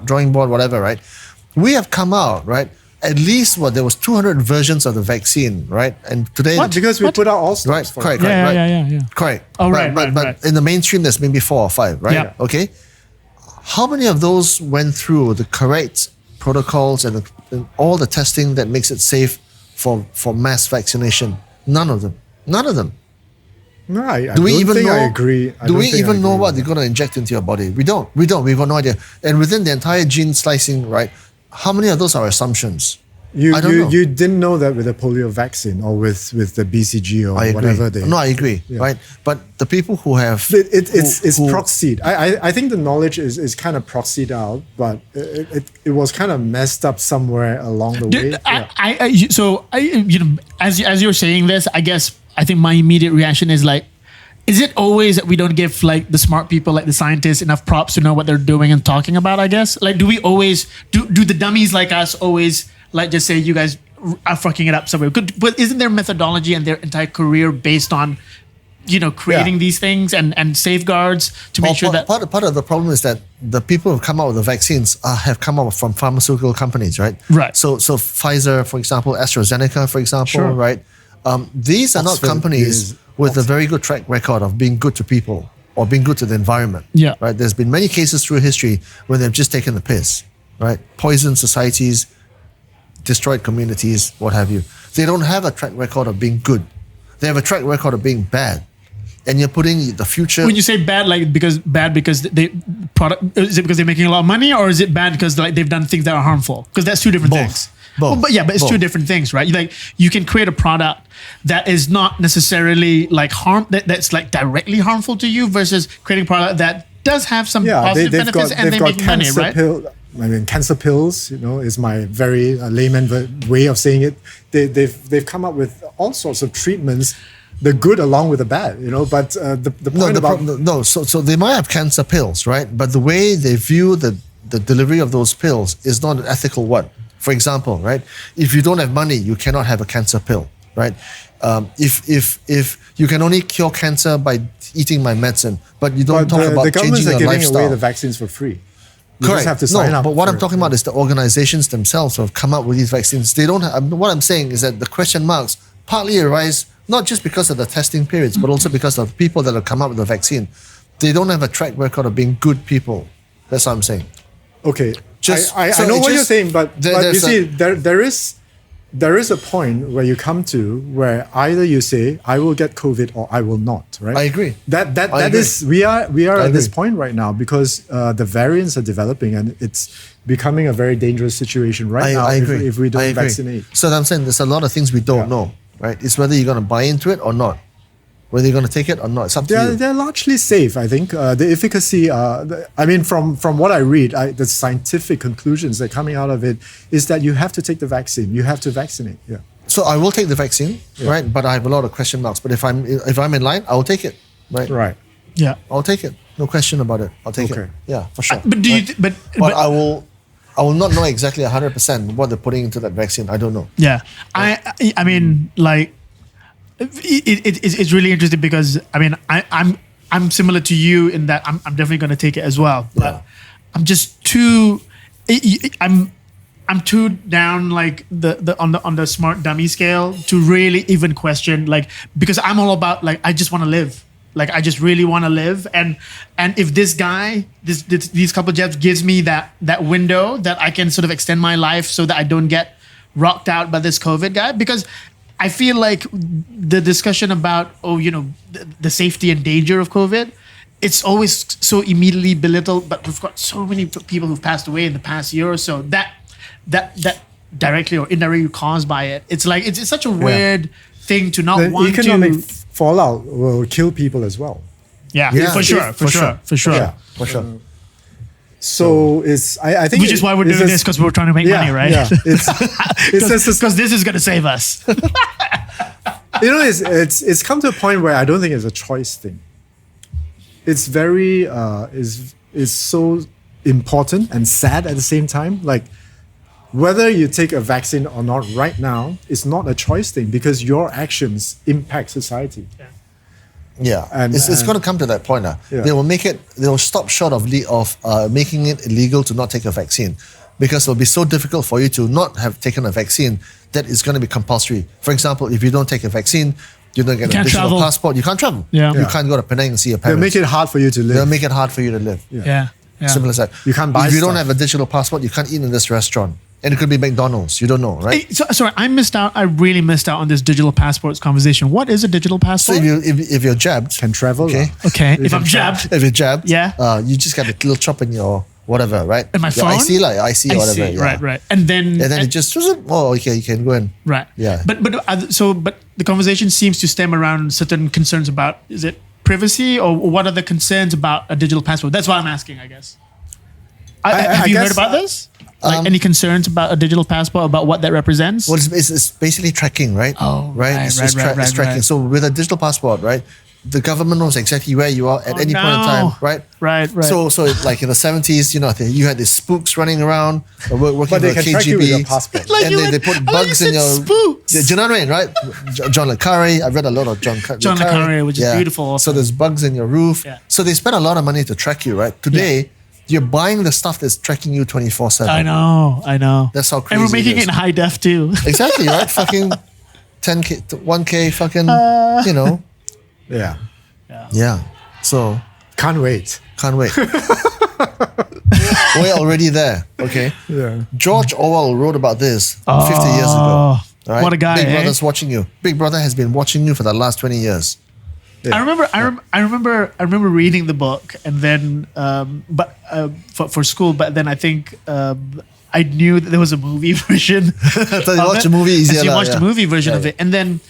drawing board, whatever, right? We have come out, right? At least there was 200 versions of the vaccine, right? And today, Because we put out all stops right, for correct, it. right, Yeah. correct. Oh, But- right, but right. in the mainstream, there's maybe 4 or 5, right? Yeah. Okay. How many of those went through the correct protocols and all the testing that makes it safe for mass vaccination? None of them. None of them. No, I Do we don't even think know? I agree. Do we even know with what they're going to inject into your body? We don't. We've got no idea. And within the entire gene slicing, right? How many of those are assumptions? I don't know. You didn't know that with the polio vaccine or with the BCG or I agree. whatever they. No, I agree. Yeah. Right. But the people who have It's who- proxied. I think the knowledge is kind of proxied out, but it was kind of messed up somewhere along the way. As you're saying this, I think my immediate reaction is like, is it always that we don't give like the smart people, like the scientists, enough props to know what they're doing and talking about? I guess, like, do we always do the dummies like us always like just say you guys are fucking it up somewhere? But isn't their methodology and their entire career based on creating these things and safeguards to make sure that part of the problem is that the people who come out with the vaccines have come out from pharmaceutical companies, right? Right. So Pfizer, for example, AstraZeneca, for example, Sure. right? These are Oxford not companies is- with a very good track record of being good to people or being good to the environment. Yeah. Right. There's been many cases through history where they've just taken the piss, right? Poisoned societies, destroyed communities, what have you. They don't have a track record of being good. They have a track record of being bad. And you're putting the future. when you say bad, like because they product, is it because they're making a lot of money, or is it bad because like they've done things that are harmful? Because that's two different Both. things. Both. Well, but it's Both. two different things, right? Like you can create a product that is not necessarily like that's like directly harmful to you versus creating a product that does have some positive benefits and they make money, right? Cancer pills, is my very layman way of saying it. They've come up with all sorts of treatments, the good along with the bad, But the point So they might have cancer pills, right? But the way they view the delivery of those pills is not an ethical one. For example, right? If you don't have money, you cannot have a cancer pill, right? If you can only cure cancer by eating my medicine, but you don't talk about the governments changing are your giving lifestyle. away the vaccines for free. You Correct. just have to sign up. But what for I'm talking about is the organizations themselves who have come up with these vaccines. They don't have, what I'm saying is that the question marks partly arise not just because of the testing periods, but also because of the people that have come up with the vaccine. They don't have a track record of being good people. That's what I'm saying. Okay. Just- I so know it what you're just- saying, but you there's see, there is there is a point where you come to where either you say, I will get COVID or I will not, right? I agree. That agree. is, we are at this agree. point right now because the variants are developing and it's becoming a very dangerous situation right now I agree. If we I don't agree. vaccinate. So I'm saying there's a lot of things we don't know, right? It's whether you're going to buy into it or not. Whether you're going to take it or not. It's up to you. They're largely safe, I think. The efficacy, from what I read, the scientific conclusions that are coming out of it is that you have to take the vaccine. You have to vaccinate. Yeah. So I will take the vaccine, right? But I have a lot of question marks. But if I'm in line, I will take it, right? Right. Yeah. I'll take it. No question about it. I'll take Okay. it. Yeah, for sure. But do you? Right? But I will not know exactly 100% what they're putting into that vaccine. I don't know. Yeah. I mean, like, it's really interesting because I mean I'm similar to you in that I'm definitely going to take it as well. But I'm just too. I'm too down like on the smart dummy scale to really even question, like, because I'm all about, like, I just want to live. Like, I just really want to live, and if this guy, these couple jabs gives me that window that I can sort of extend my life so that I don't get rocked out by this COVID guy, because I feel like the discussion about the safety and danger of COVID, it's always so immediately belittled. But we've got so many people who've passed away in the past year or so that directly or indirectly caused by it. It's like it's such a weird thing to not The want economic to. fallout will kill people as well. Yeah, Yeah, for sure. Yeah. For sure. So I think Which is why we're doing this, because we're trying to make money, right? Yeah, Because this is going to save us. it's come to a point where I don't think it's a choice thing. It's very is so important and sad at the same time. Like, whether you take a vaccine or not right now is not a choice thing, because your actions impact society. Yeah, And- it's going to come to that point now. Yeah. They will stop short of making it illegal to not take a vaccine, because it will be so difficult for you to not have taken a vaccine that it's going to be compulsory. For example, if you don't take a vaccine, you don't get a can't digital travel. passport. You can't travel. Yeah. You Yeah. can't go to Penang and see your They'll parents. make it hard for you to live. They'll make it hard for you to live. Yeah. Simple as that. You can't buy If you don't stuff. have a digital passport, you can't eat in this restaurant. And it could be McDonald's. You don't know, right? Hey, sorry, I missed out. I really missed out on this digital passports conversation. What is a digital So passport? if you're jabbed, Can travel. Okay. Okay, if I'm can jabbed. if you're jabbed, Yeah. you just get a little chop in your whatever, right? In my your phone? IC, like IC or whatever. Yeah. Right. And then And then it just okay, you can go in. right. Yeah. But the conversation seems to stem around certain concerns about, is it privacy, or what are the concerns about a digital passport? That's why I'm asking, I guess. Have you heard guess, about this? Like, any concerns about a digital passport, about what that represents? Well, it's basically tracking, right? Oh, right, It's, right, it's tracking. right. So with a digital passport, right, the government knows exactly where you are at any point in time, right? Right. So like in the 70s, you had these spooks running around, working But they for can track you with your KGB, passport. Like and you they went- put I like bugs you in said your spooks. Yeah, do you know what I mean, right? John le Carre. I've read a lot of John le Carre, which is beautiful. So there's bugs in your roof. Yeah. So they spend a lot of money to track you, right? Today, you're buying the stuff that's tracking you 24/7. I know. That's how And we're crazy it making it is. in high def too. Exactly, right? Fucking 10K, 1K, fucking, Yeah. Yeah. So, Can't wait. can't wait. We're already there, okay? Yeah. George Orwell wrote about this 50 years ago. Right? What a guy, Big eh? Brother's watching you. Big Brother has been watching you for the last 20 years. Yeah. I remember reading the book, and then for school, but then I think I knew that there was a movie version. So you watched the movie easier. So you lah, watched yeah. the movie version of Yeah. it, and then,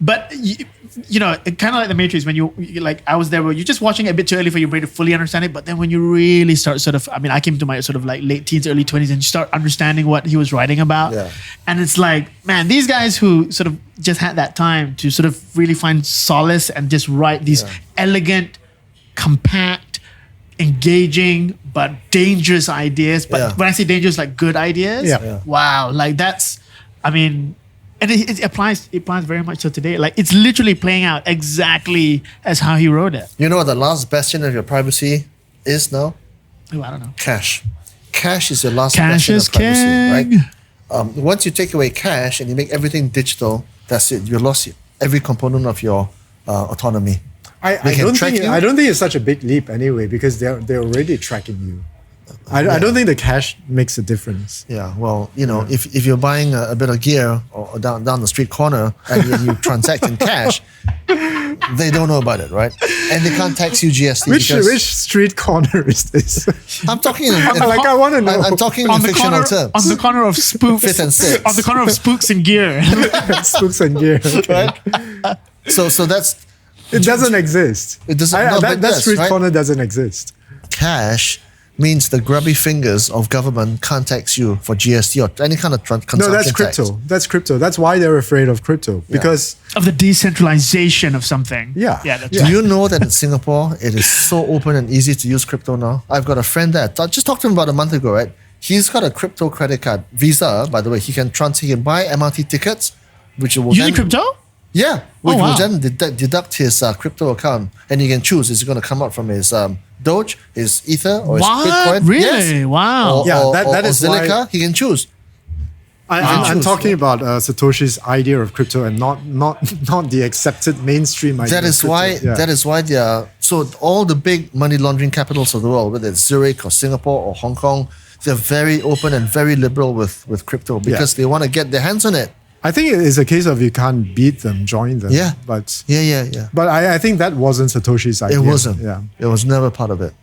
but it kind of like the Matrix, when you like, I was there where you're just watching it a bit too early for your brain to fully understand it, but then when you really start I came to my sort of like late teens, early 20s, and you start understanding what he was writing about, Yeah. and it's like, man, these guys who sort of just had that time to sort of really find solace and just write these elegant, compact, engaging, but dangerous ideas. But Yeah. when I say dangerous, like good ideas, Yeah. Yeah. wow, like that's, I mean, and it applies very much to today. Like, it's literally playing out exactly as how he wrote it. You know what the last bastion of your privacy is now? Oh, I don't know. Cash. Cash is your last Cash bastion is of privacy, king. right? Once you take away cash and you make everything digital, that's it. You lost every component of your autonomy. I They can don't track think you? I don't think it's such a big leap anyway, because they're already tracking you. I don't think the cash makes a difference. Yeah, well, if you're buying a bit of gear or down the street corner and you transact in cash, they don't know about it, right? And they can't tax you GST. Which street corner is this? I'm talking I want to know. I'm talking in fictional terms. On the corner of spooks. Fifth and sixth. On the corner of spooks and gear. Spooks and gear. Okay. Right? So that's... It doesn't exist. It doesn't. That street corner doesn't exist. Cash means the grubby fingers of government can't tax you for GST or any kind of consumption No, that's tax. crypto. That's crypto. That's why they're afraid of crypto. Because of the decentralization of something. Yeah. That's Do you know that in Singapore, it is so open and easy to use crypto now? I've got a friend there. I just talked to him about a month ago, right? He's got a crypto credit card. Visa, by the way. He can buy MRT tickets, which will using crypto? Yeah, which wow. will then deduct his crypto account, and he can choose is it going to come out from his Doge, his Ether, or his Bitcoin. Really? Yes. Wow. That is Zilliqa. why He can choose. I'm talking about Satoshi's idea of crypto and not the accepted mainstream idea. That is why they are so all the big money laundering capitals of the world, whether it's Zurich or Singapore or Hong Kong, they're very open and very liberal with crypto because they want to get their hands on it. I think it is a case of you can't beat them, join them. Yeah. But Yeah. But I think that wasn't Satoshi's idea. It wasn't. Yeah. It was never part of it.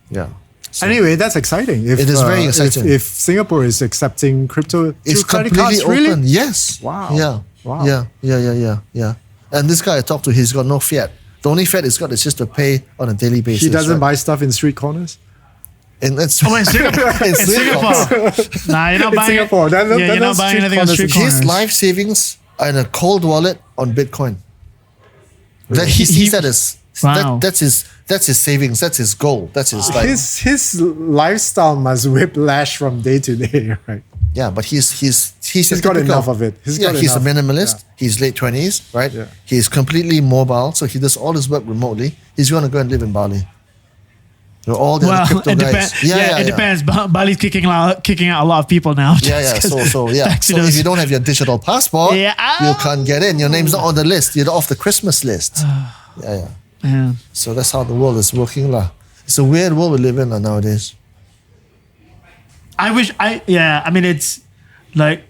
Yeah. So Anyway, that's exciting. It is very exciting. If Singapore is accepting crypto it's through credit completely cards, open. really? Yes. Wow. Yeah. Wow. Yeah. And this guy I talked to, he's got no fiat. The only fiat he's got is just to pay on a daily basis. He doesn't buy stuff in street corners? In in Singapore. In Singapore. Nah, you're not buying Singapore. you're not buying anything on street corners. His life savings are in a cold wallet on Bitcoin. That he sees that as Wow. that's his savings. That's his goal. That's his like. His lifestyle must whiplash from day to day, right? Yeah, but he's got enough of it. He's He's got a enough. minimalist. Yeah. He's late 20s, right? Yeah. He's completely mobile, so he does all his work remotely. He's going to go and live in Bali. All the other crypto it guys. depends. It depends. Bali's kicking out a lot of people now. Yeah. So if you don't have your digital passport, you can't get in. Your name's not on the list. You're off the Christmas list. Yeah. So that's how the world is working, lah. It's a weird world we live in nowadays. I mean, it's like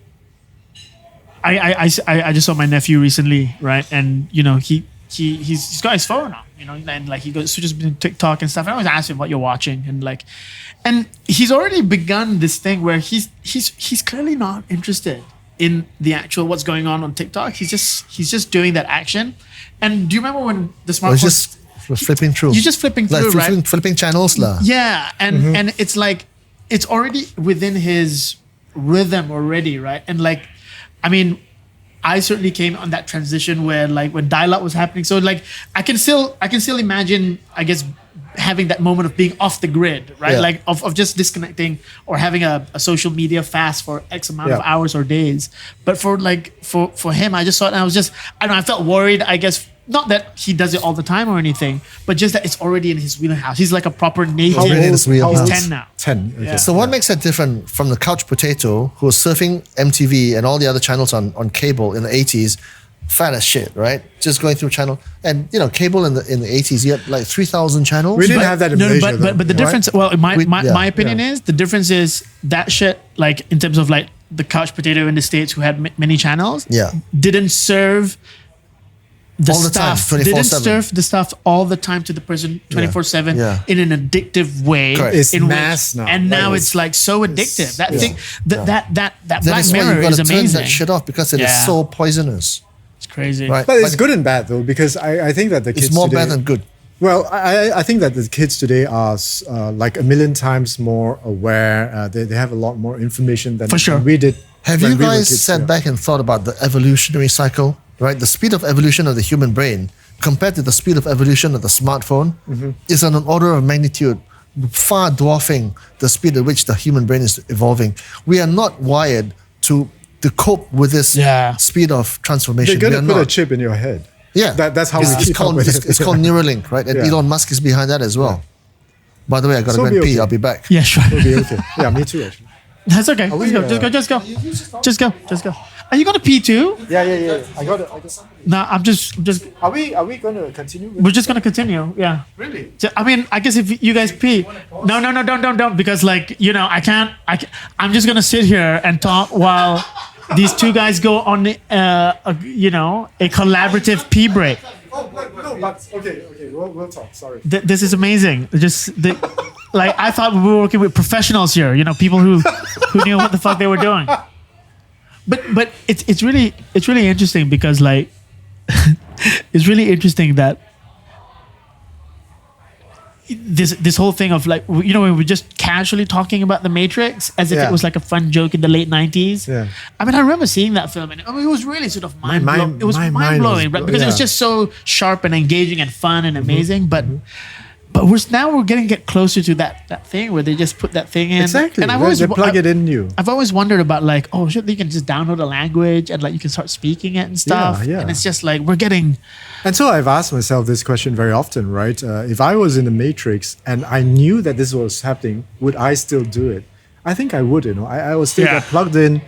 I just saw my nephew recently, right? And he's got his phone on, and like he switches between TikTok and stuff. And I always ask him what you're watching, and he's already begun this thing where he's clearly not interested in the actual what's going on TikTok. He's just doing that action. And do you remember when the smartphone? Just flipping through. You're just flipping through, right? Flipping channels, lah. Yeah, and it's like it's already within his rhythm already, right? And like, I mean, I certainly came on that transition where like when dial-up was happening. So like I can still imagine, I guess, having that moment of being off the grid, right? Yeah. Like of just disconnecting or having a social media fast for X amount of hours or days. But for him, I just thought, I felt worried, I guess, not that he does it all the time or anything, but just that it's already in his wheelhouse. He's like a proper native. Already in his wheelhouse. He's 10 now. 10. Okay. Yeah. So what makes it different from the couch potato who was surfing MTV and all the other channels on cable in the 80s, fat as shit, right? Just going through channel. And, cable in the 80s, you had like 3,000 channels. We didn't have that in Malaysia. But the difference, well, my opinion is, the difference is that shit, like in terms of like the couch potato in the States who had many channels, didn't serve the all the stuff. time, 24/7. Didn't serve the stuff all the time to the person 24/7 in an addictive way. Correct. It's mass now. And now it's like so addictive. That thing, that That Black is why Mirror you've got is to turn amazing. that shit off because it is so poisonous. It's crazy. Right? But it's good and bad though, because I think that the kids It's more today, bad than good. Well, I think that the kids today are like a million times more aware. They have a lot more information than we did. Have when you we were guys kids, sat back and thought about the evolutionary cycle? Right, the speed of evolution of the human brain compared to the speed of evolution of the smartphone is on an order of magnitude far dwarfing the speed at which the human brain is evolving. We are not wired to cope with this speed of transformation. They're going to put a chip in your head. Yeah, that's how we keep up with it. It's called Neuralink, right? And Elon Musk is behind that as well. By the way, I got to go and pee. I'll be back. Yeah, sure. It'll be okay. Yeah, me too, actually. That's okay. Just go. Are you gonna pee too? Yeah. I got it. No, I'm just. Are we going to continue? We're just gonna continue. Yeah. Really? So, I mean, I guess if you guys pee, no, don't, because like I can't. I'm just gonna sit here and talk while these two guys go on a collaborative pee break. Oh, no, but okay, we'll talk. Sorry. This is amazing. Like I thought we were working with professionals here. People who knew what the fuck they were doing. But it's really interesting because like it's really interesting that this whole thing of like we were just casually talking about the Matrix as if it was like a fun joke in the late 90s. Yeah. I mean, I remember seeing that film and it was really sort of mind blowing. It was mind blowing, right? Because it was just so sharp and engaging and fun and amazing. But we're getting closer to that thing where they just put that thing in. Exactly. And they plug it in you. I've always wondered about like, oh shit, you can just download a language and like you can start speaking it and stuff. Yeah. And it's just like we're getting. And so I've asked myself this question very often, right? If I was in the Matrix and I knew that this was happening, would I still do it? I think I would, I would still get plugged in.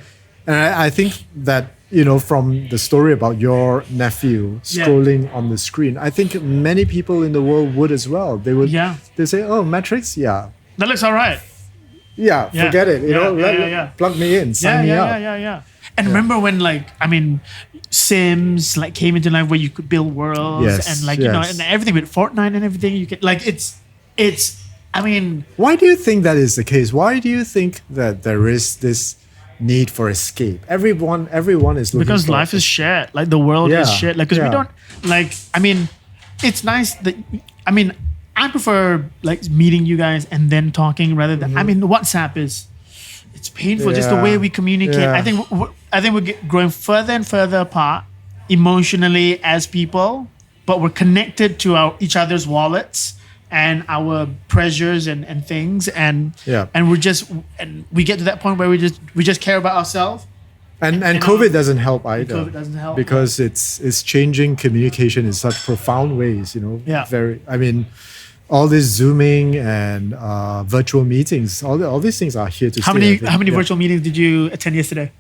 And I think that, from the story about your nephew scrolling on the screen, I think many people in the world would as well. They would they say, oh, Matrix? Yeah. That looks all right. Yeah, forget it. Plug me in, sign me up. Yeah. And remember when Sims came into life where you could build worlds and and everything with Fortnite and everything you could it's I mean, why do you think that is the case? Why do you think that there is this need for escape? Everyone is looking because life is shit. Like the world is shit. Like because we don't I mean, it's nice that I prefer meeting you guys and then talking rather than I mean WhatsApp it's painful just the way we communicate. I think we're growing further and further apart emotionally as people, but we're connected to each other's wallets and our pressures and things and we get to that point where we just care about ourselves. And COVID doesn't help either. COVID doesn't help because it's changing communication in such profound ways. All this Zooming and virtual meetings, all these things are here to stay. How many virtual meetings did you attend yesterday?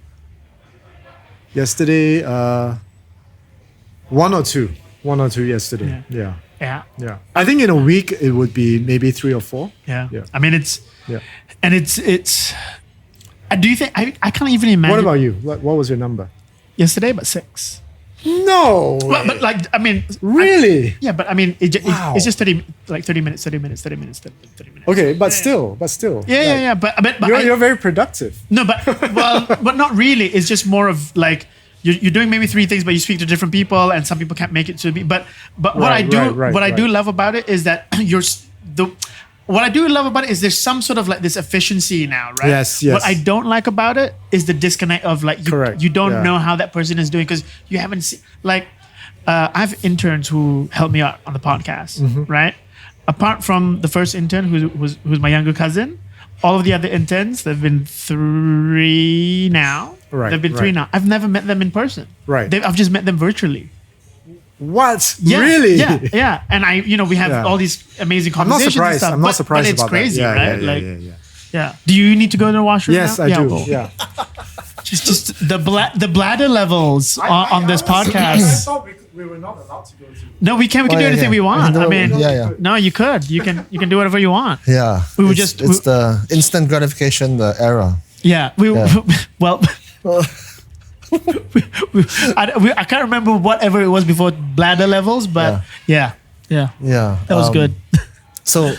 Yesterday, one or two yesterday. Yeah. I think in a week it would be maybe 3 or 4. Yeah. I mean, it's do you think I can't even imagine. What about you? What was your number? Yesterday, but 6. No. But really? But I mean, it's just 30 minutes. Okay, but still. Yeah. But you're very productive. No, but not really. It's just more of you're doing maybe 3 things, but you speak to different people, and some people can't make it to me. But what I do love about it is that what I do love about it is there's some sort of this efficiency now, right? Yes. What I don't like about it is the disconnect of you don't know how that person is doing because you haven't seen I have interns who help me out on the podcast, right? Apart from the first intern who's my younger cousin, all of the other interns, there've been 3 now. Right. There've been 3 now. I've never met them in person. Right. I've just met them virtually. What? Yeah, really? Yeah. And we have all these amazing conversations. I'm not surprised but it's about crazy, that. right? Yeah. Do you need to go to the washroom? Yes, now? I do. Well, yeah. Just the bladder levels on this podcast. I thought we were not allowed to go to. No, we can do anything we want. No, you could. You can do whatever you want. Yeah. It's the instant gratification, the era. Yeah. I can't remember whatever it was before bladder levels, but yeah. That was good. So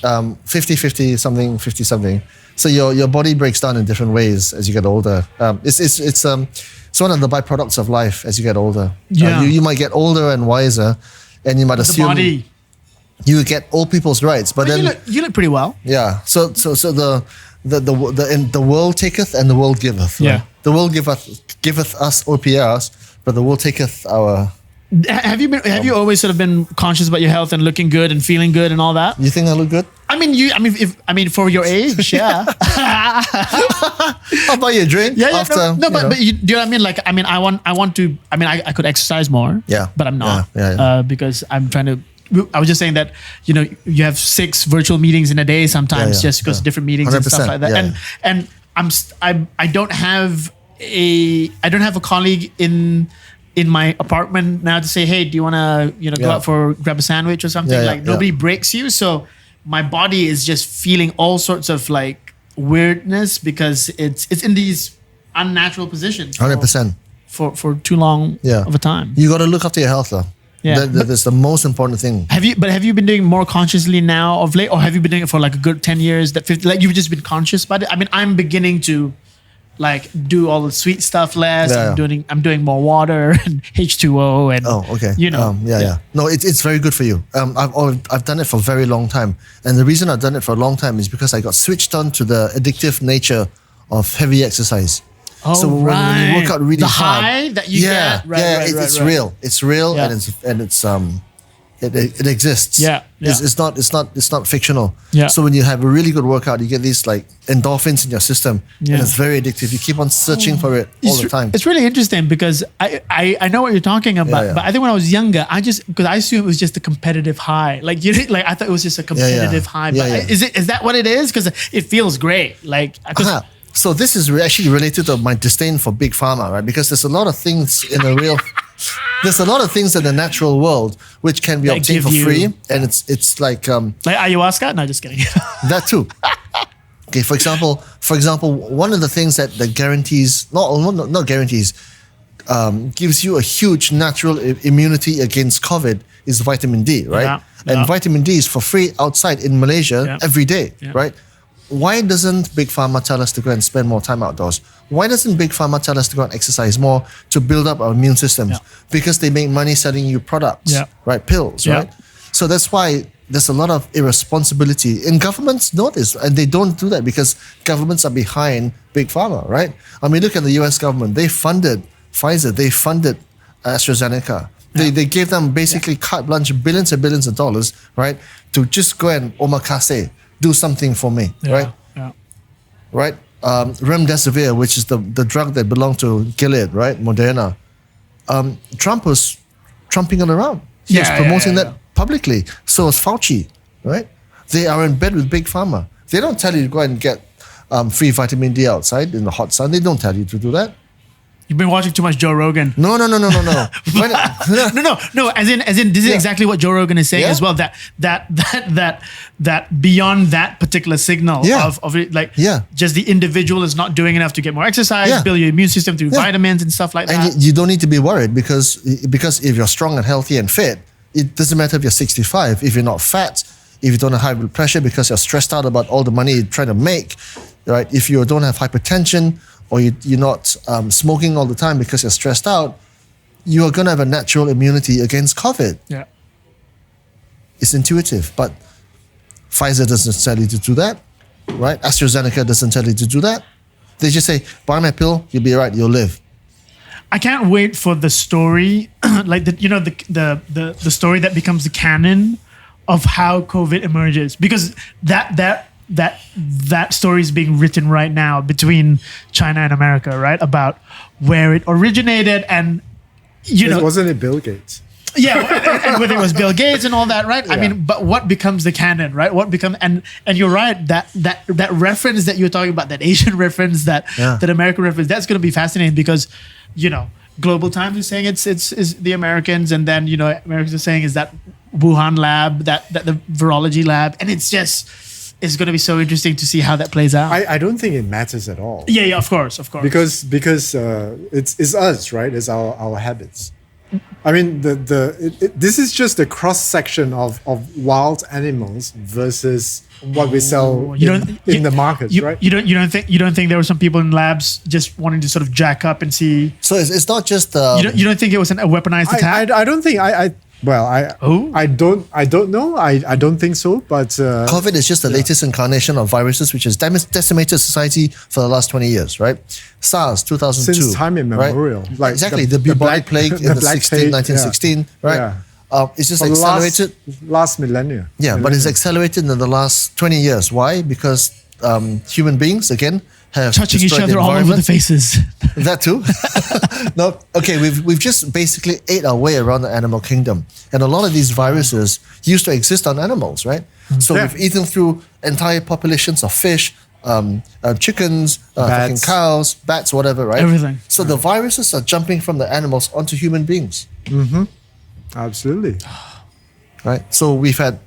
50-50 something, 50 something. So your body breaks down in different ways as you get older. It's one of the byproducts of life as you get older. Yeah. You might get older and wiser, and you might assume the body. You would get old people's rights, but then you look pretty well. Yeah. So the world taketh and the world giveth. Right? Yeah. The world giveth us OPRs, but the world taketh our. Have you always sort of been conscious about your health and looking good and feeling good and all that? You think I look good? I mean, for your age, yeah. I'll buy you a drink. Yeah, after, but you, do you know what I mean? I could exercise more. Yeah. But I'm not. Yeah. Because I'm trying to. I was just saying that you have 6 virtual meetings in a day sometimes just because different meetings and stuff like that. And I don't have I don't have a colleague in my apartment now to say, hey, do you want to go out for grab a sandwich or something? Nobody breaks you. So my body is just feeling all sorts of like weirdness because it's in these unnatural positions. 100%. For too long of a time. You got to look after your health though. Yeah, that's the most important thing. Have you been doing more consciously now of late, or have you been doing it for like a good 10 years? Like you've just been conscious about it. I mean, I'm beginning to like do all the sweet stuff less. I'm doing more water and H2O and No, it's very good for you. I've done it for a very long time, and the reason I've done it for a long time is because I got switched on to the addictive nature of heavy exercise. Oh, so when you work out really hard, the high that you get, it's real. It's real, and it exists. It's not fictional. Yeah. So when you have a really good workout, you get these like endorphins in your system, and it's very addictive. You keep on searching for it all the time. It's really interesting because I know what you're talking about, but I think when I was younger, because I assumed it was just a competitive high. Like I thought it was just a competitive high. But is that what it is? Because it feels great. Like. So this is actually related to my disdain for big pharma, right? Because there's a lot of things in the natural world which can be obtained for free, and it's like ayahuasca. No, just kidding. That too. Okay, for example, one of the things that guarantees, not guarantees, gives you a huge natural immunity against COVID is vitamin D, right? And vitamin D is for free outside in Malaysia every day, right? Why doesn't Big Pharma tell us to go and spend more time outdoors? Why doesn't Big Pharma tell us to go and exercise more to build up our immune systems? Because they make money selling you products, right? Pills, right? So that's why there's a lot of irresponsibility. And governments know this, and they don't do that because governments are behind Big Pharma, right? I mean, look at the US government. They funded Pfizer. They funded AstraZeneca. They gave them basically carte blanche billions and billions of dollars, right? To just go and omakase. Do something for me, right? Yeah. Right? Remdesivir, which is the drug that belonged to Gilead, right? Moderna. Trump was trumping it around. He was promoting that publicly. So was Fauci, right? They are in bed with Big Pharma. They don't tell you to go and get free vitamin D outside in the hot sun. They don't tell you to do that. You've been watching too much Joe Rogan. No. No. As in, this is exactly what Joe Rogan is saying as well. That beyond that particular signal of it, like just the individual is not doing enough to get more exercise, build your immune system through vitamins and stuff like that. And you don't need to be worried because if you're strong and healthy and fit, it doesn't matter if you're 65, if you're not fat, if you don't have high blood pressure because you're stressed out about all the money you're trying to make, right? If you don't have hypertension, or you're not smoking all the time because you're stressed out, you are going to have a natural immunity against COVID. Yeah. It's intuitive, but Pfizer doesn't tell you to do that, right? AstraZeneca doesn't tell you to do that. They just say, buy my pill, you'll be right, you'll live. I can't wait for the story, like the story that becomes the canon of how COVID emerges, because that story is being written right now between China and America, right? About where it originated and, wasn't it Bill Gates? Yeah, and whether it was Bill Gates and all that, right? Yeah. I mean, but what becomes the canon, right? And you're right, that reference that you're talking about, that Asian reference, that American reference, that's going to be fascinating because, Global Times is saying it's the Americans, and then, Americans are saying is that Wuhan lab, that the virology lab, and it's going to be so interesting to see how that plays out. I don't think it matters at all. Yeah, of course. Because it's us, right? It's our habits. I mean, this is just a cross section of wild animals versus what we sell in the markets, right? You don't think there were some people in labs just wanting to sort of jack up and see? So it's not just you don't think it was a weaponized attack? I don't think I don't know. I don't think so. But COVID is just the latest incarnation of viruses, which has decimated society for the last 20 years, right? SARS, 2002. Since time immemorial. Right? Like exactly. The bubonic plague in 1916, right? Yeah. It's just accelerated. Last millennia. Yeah, but it's accelerated in the last 20 years. Why? Because human beings, again, have touching each other all over the faces. That too. No, okay. We've just basically ate our way around the animal kingdom, and a lot of these viruses used to exist on animals, right? So we've eaten through entire populations of fish, chickens, fucking Bats. cows, bats, whatever, right? Everything. So the viruses are jumping from the animals onto human beings, Absolutely. right? So we've had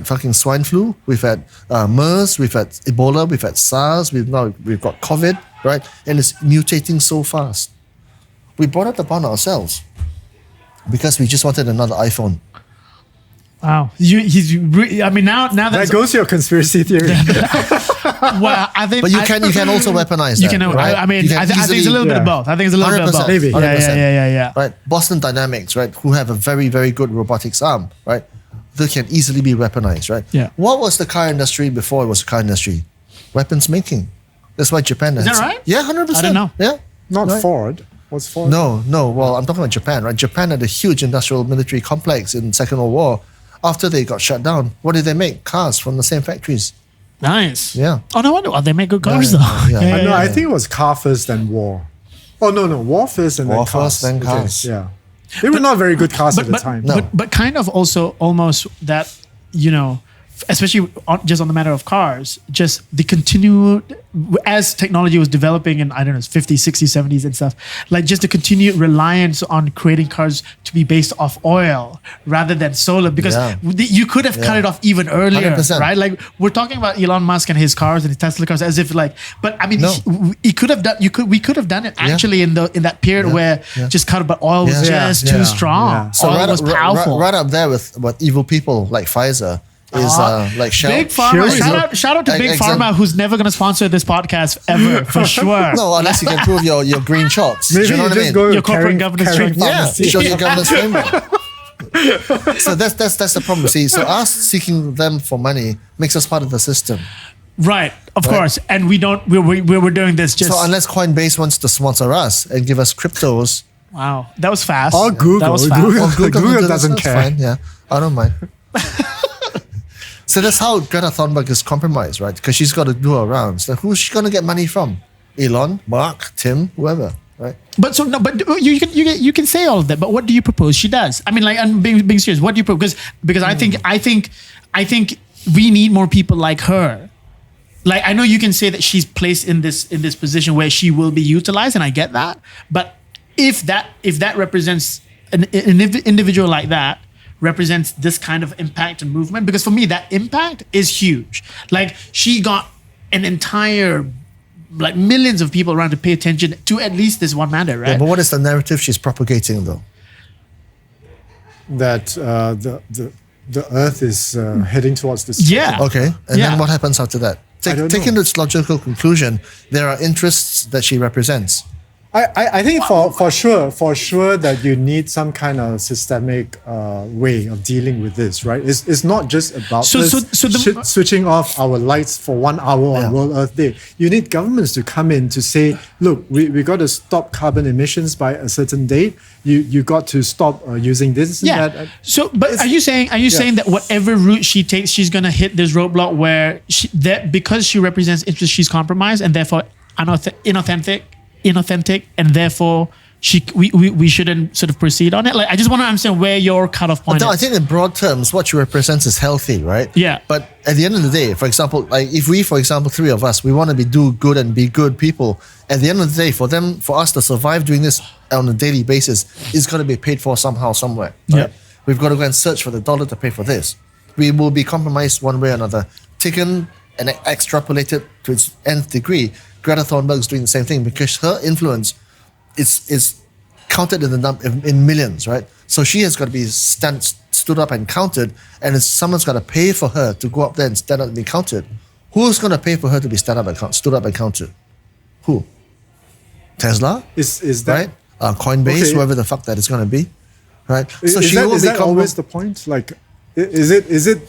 fucking swine flu, we've had MERS, we've had Ebola, we've had SARS, we've got COVID, right? And it's mutating so fast. We brought it upon ourselves because we just wanted another iPhone. Wow. I mean, now That that's goes to your conspiracy theory. well, I think. But you can also weaponize You that, can. right? I mean, You can I think it's a easily- little bit of Yeah. both. I think it's a little bit of both. 100%, Maybe. Yeah, 100%. yeah. Right? Boston Dynamics, right, who have a very, very good robotics arm, right? They can easily be weaponized, right? Yeah. What was the car industry before it was a car industry? Weapons making. That's why Japan has. that right? Yeah, 100%. I don't know. Yeah. Not Right. Ford. What's Ford? No. Well, I'm talking about Japan, right? Japan had a huge industrial military complex in Second World War. After they got shut down, what did they make? Cars from the same factories. Nice. Yeah. Oh no wonder. Oh, they make good cars Yeah, though. yeah. No, I think it was car first, then war. Oh, no. War first and War then cars. first, then Okay, cars. Yeah. They were not very good cars at the time. No. But kind of also almost that, especially just on the matter of cars, just the continued, as technology was developing in, I don't know, 50s, 60s, 70s and stuff, like just the continued reliance on creating cars to be based off oil rather than solar, because Yeah. you could have cut it off even earlier, 100%. right? Like we're talking about Elon Musk and his cars and his Tesla cars as if like, but I mean, No. he could have done, we could have done it actually in that period where just cut it, but oil was Yeah. just Yeah. too strong. Yeah. So Oil was powerful. right up there with what evil people like Pfizer is like Shell. Big Pharma. Sure. Shout out to Big Pharma, who's never going to sponsor this podcast ever, for sure. No, unless you can prove your green chops. Maybe Do you know you what I just mean? go Your corporate governance Karen training. Yeah, pharmacy. show your governance framework. So that's the problem. See, so us seeking them for money makes us part of the system. Right, of course. And we don't, we're doing this just. So unless Coinbase wants to sponsor us and give us cryptos, Wow, that was fast. Or Google. That was fast. Google. or Google, Google can do this, doesn't that's care. Fine, yeah, I don't mind. So that's how Greta Thunberg is compromised, right? Because she's got to do her rounds. Then who's she going to get money from? Elon, Mark, Tim, whoever, right? But so no, but you can say all of that. But what do you propose she does? I mean, like, I'm being serious. What do you propose? Because I think we need more people like her. Like, I know you can say that she's placed in this position where she will be utilized, and I get that. But if that represents an individual like that represents this kind of impact and movement, because for me that impact is huge. Like, she got an entire, like, millions of people around to pay attention to at least this one matter, right? Yeah, but what is the narrative she's propagating, though? That the Earth is heading towards this. Yeah. Okay, and Yeah. then what happens after that? I don't Taking know. its logical conclusion, there are interests that she represents. I think for sure that you need some kind of systemic way of dealing with this, right? It's not just about switching off our lights for 1 hour on World Earth Day. You need governments to come in to say, look, we got to stop carbon emissions by a certain date. You got to stop using this and Yeah. that. So, but are you saying that whatever route she takes, she's gonna hit this roadblock where because she represents interest, she's compromised and therefore inauthentic, and therefore we shouldn't sort of proceed on it? Like, I just want to understand where your cutoff point I is. think in broad terms, what she represents is healthy, right? Yeah. But at the end of the day, for example, like if we, for example, three of us, we want to do good and be good people. At the end of the day, for us to survive doing this on a daily basis, it's got to be paid for somehow, somewhere. Right? Yeah. We've got to go and search for the dollar to pay for this. We will be compromised one way or another, taken and extrapolated to its nth degree. Greta Thunberg is doing the same thing because her influence is counted in millions, right? So she has got to be stood up and counted, and someone's got to pay for her to go up there and stand up and be counted. Who's going to pay for her to be stood up and counted? Who? Tesla? Is that right? Coinbase, Okay. whoever the fuck that is going to be, right? is that always the point? Like, is it?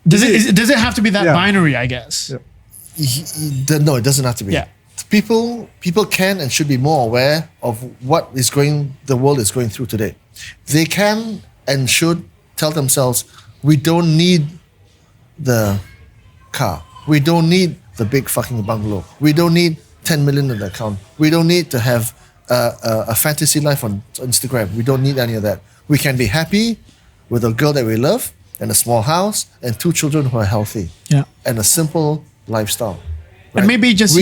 Does it have to be that Yeah. binary, I guess? Yeah. No, it doesn't have to be. Yeah. People can and should be more aware of what the world is going through today. They can and should tell themselves, we don't need the car. We don't need the big fucking bungalow. We don't need 10 million in the account. We don't need to have a fantasy life on Instagram. We don't need any of that. We can be happy with a girl that we love and a small house and 2 children who are healthy. Yeah. And a simple lifestyle. And maybe just,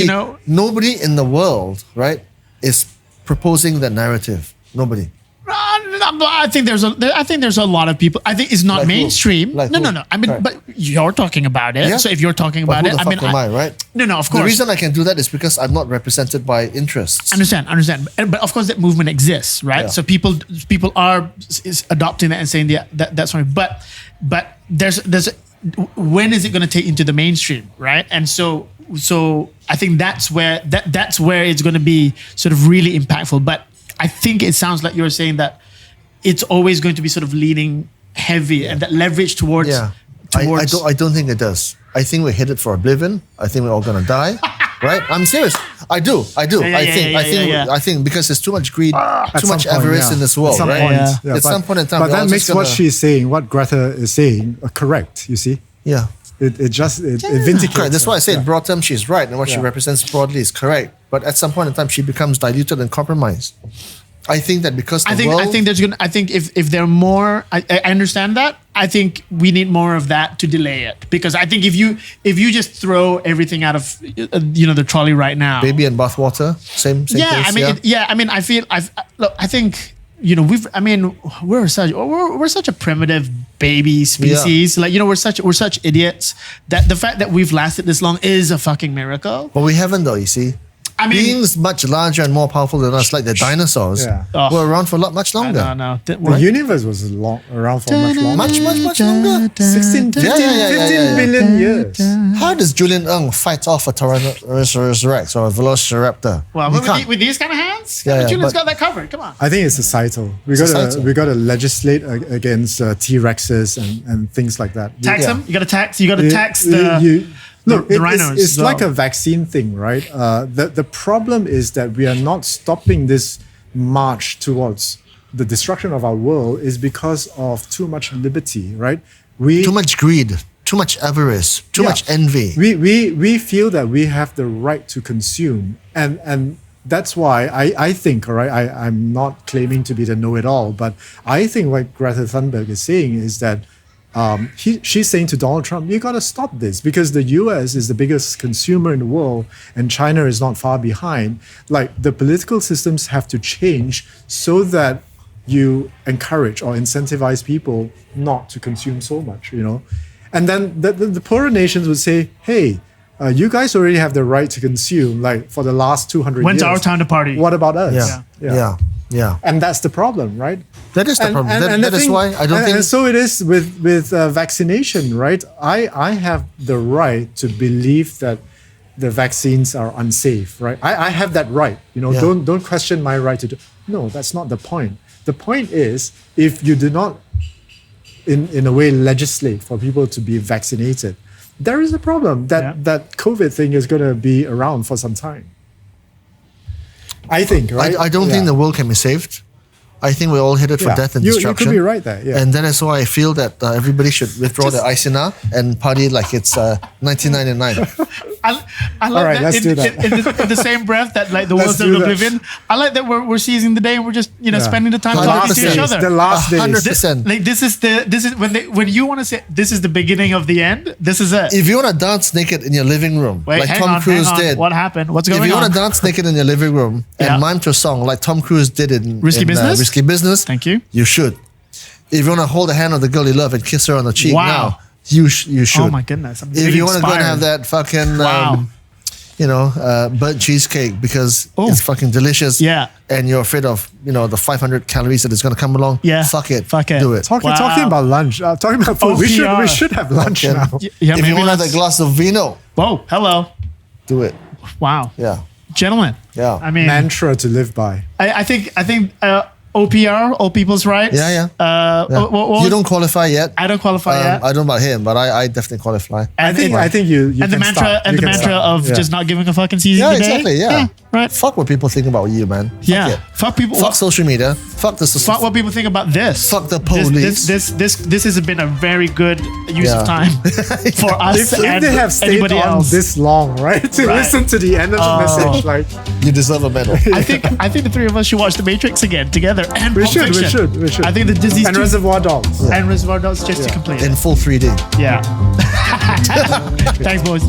nobody in the world, right, is proposing that narrative. Nobody. I think there's a lot of people. I think it's not Like who? mainstream. Like no. who? I mean, Right. but you're talking about it. Yeah. So if you're talking But about who it, the I mean, fuck am I, right? No, of course. The reason I can do that is because I'm not represented by interests. Understand. But of course, that movement exists, right? Yeah. So people are adopting that and saying that's fine. But there's when is it going to take into the mainstream, right? And so I think that's where it's going to be sort of really impactful. But I think it sounds like you're saying that it's always going to be sort of leaning heavy and that leverage towards. Yeah, I don't think it does. I think we're headed for oblivion. I think we're all gonna die. Right? I'm serious. I do. I think because there's too much greed, too much avarice in this world, right? At some point in time, but that makes what she's saying, what Greta is saying, correct. You see? Yeah. It vindicates. Correct. That's why I say in broad terms she's right, and what she represents broadly is correct. But at some point in time, she becomes diluted and compromised. I think that because I think if there are more, I understand that. I think we need more of that to delay it, because I think if you just throw everything out of the trolley right now, baby and bathwater, same case, I think we're such a primitive baby species. Yeah. Like, we're such idiots that the fact that we've lasted this long is a fucking miracle. But we haven't, though. You see. Beings much larger and more powerful than us, like the dinosaurs, were around for much longer. No. The universe was around for much longer. Much longer. 15 billion years. How does Julian fight off a Tyrannosaurus Rex or a Velociraptor? Well, with these kind of hands, Julian's got that covered. Come on. I think it's societal. We got to legislate against T-Rexes and things like that. Tax them. You got to tax the. Look, the rhinos. It's like a vaccine thing, right? The problem is that we are not stopping this march towards the destruction of our world is because of too much liberty, right? Too much greed, too much avarice, too much envy. We feel that we have the right to consume, and that's why I think, all right, I'm not claiming to be the know-it-all, but I think what Greta Thunberg is saying is that she's saying to Donald Trump, you got to stop this because the US is the biggest consumer in the world and China is not far behind. Like, the political systems have to change so that you encourage or incentivize people not to consume so much, And then the poorer nations would say, hey, you guys already have the right to consume, like, for the last 200 years. When's our time to party? What about us? Yeah. And that's the problem, right? That is the problem. That is why I don't think... And so it is with vaccination, right? I have the right to believe that the vaccines are unsafe, right? I have that right. Don't question my right to do... No, that's not the point. The point is, if you do not, in a way, legislate for people to be vaccinated, there is a problem that COVID thing is going to be around for some time. I think, right? I don't think the world can be saved. I think we're all headed for death and destruction. You could be right there, And that is why I feel that everybody should withdraw their Isina and party like it's 1999. I like all right, that let's do that. In the same breath that, like, the world's in oblivion. I like that we're seizing the day and we're just spending the time talking to each other. The last days. 100%. Like, this is when you want to say this is the beginning of the end. This is it. If you want to dance naked in your living room, like Tom Cruise did, what happened? What's going on? If you want to dance naked in your living room and mime to a song like Tom Cruise did in Risky Business, thank you. You should. If you want to hold the hand of the girl you love and kiss her on the cheek now, you should. Oh my goodness! If you want to go and have that fucking burnt cheesecake because it's fucking delicious. Yeah. And you're afraid of the 500 calories that is going to come along. Yeah. Fuck it. Do it. Talking about lunch. Talking about food. We should have lunch now. If you want to have a glass of vino. Whoa. Hello. Do it. Wow. Yeah. Gentlemen. Yeah. I mean, mantra to live by. I think OPR, All People's Rights. Yeah. You don't qualify yet. I don't qualify yet. I don't know about him, but I definitely qualify. I think you and the mantra of just not giving a fuck and seizing the day. Exactly. Yeah. Right. Fuck what people think about you, man. Fuck people. Fuck social media. Fuck the Fuck what people think about this. Fuck the police. This has been a very good use of time for us if and they have stayed anybody on else this long, right? To listen to the end of the message, like, you deserve a medal. I think the three of us should watch The Matrix again together. And we Pulp Fiction. We should. I think these and Reservoir Dogs. And Reservoir Dogs just to complete in full 3D. Yeah. Thanks, boys.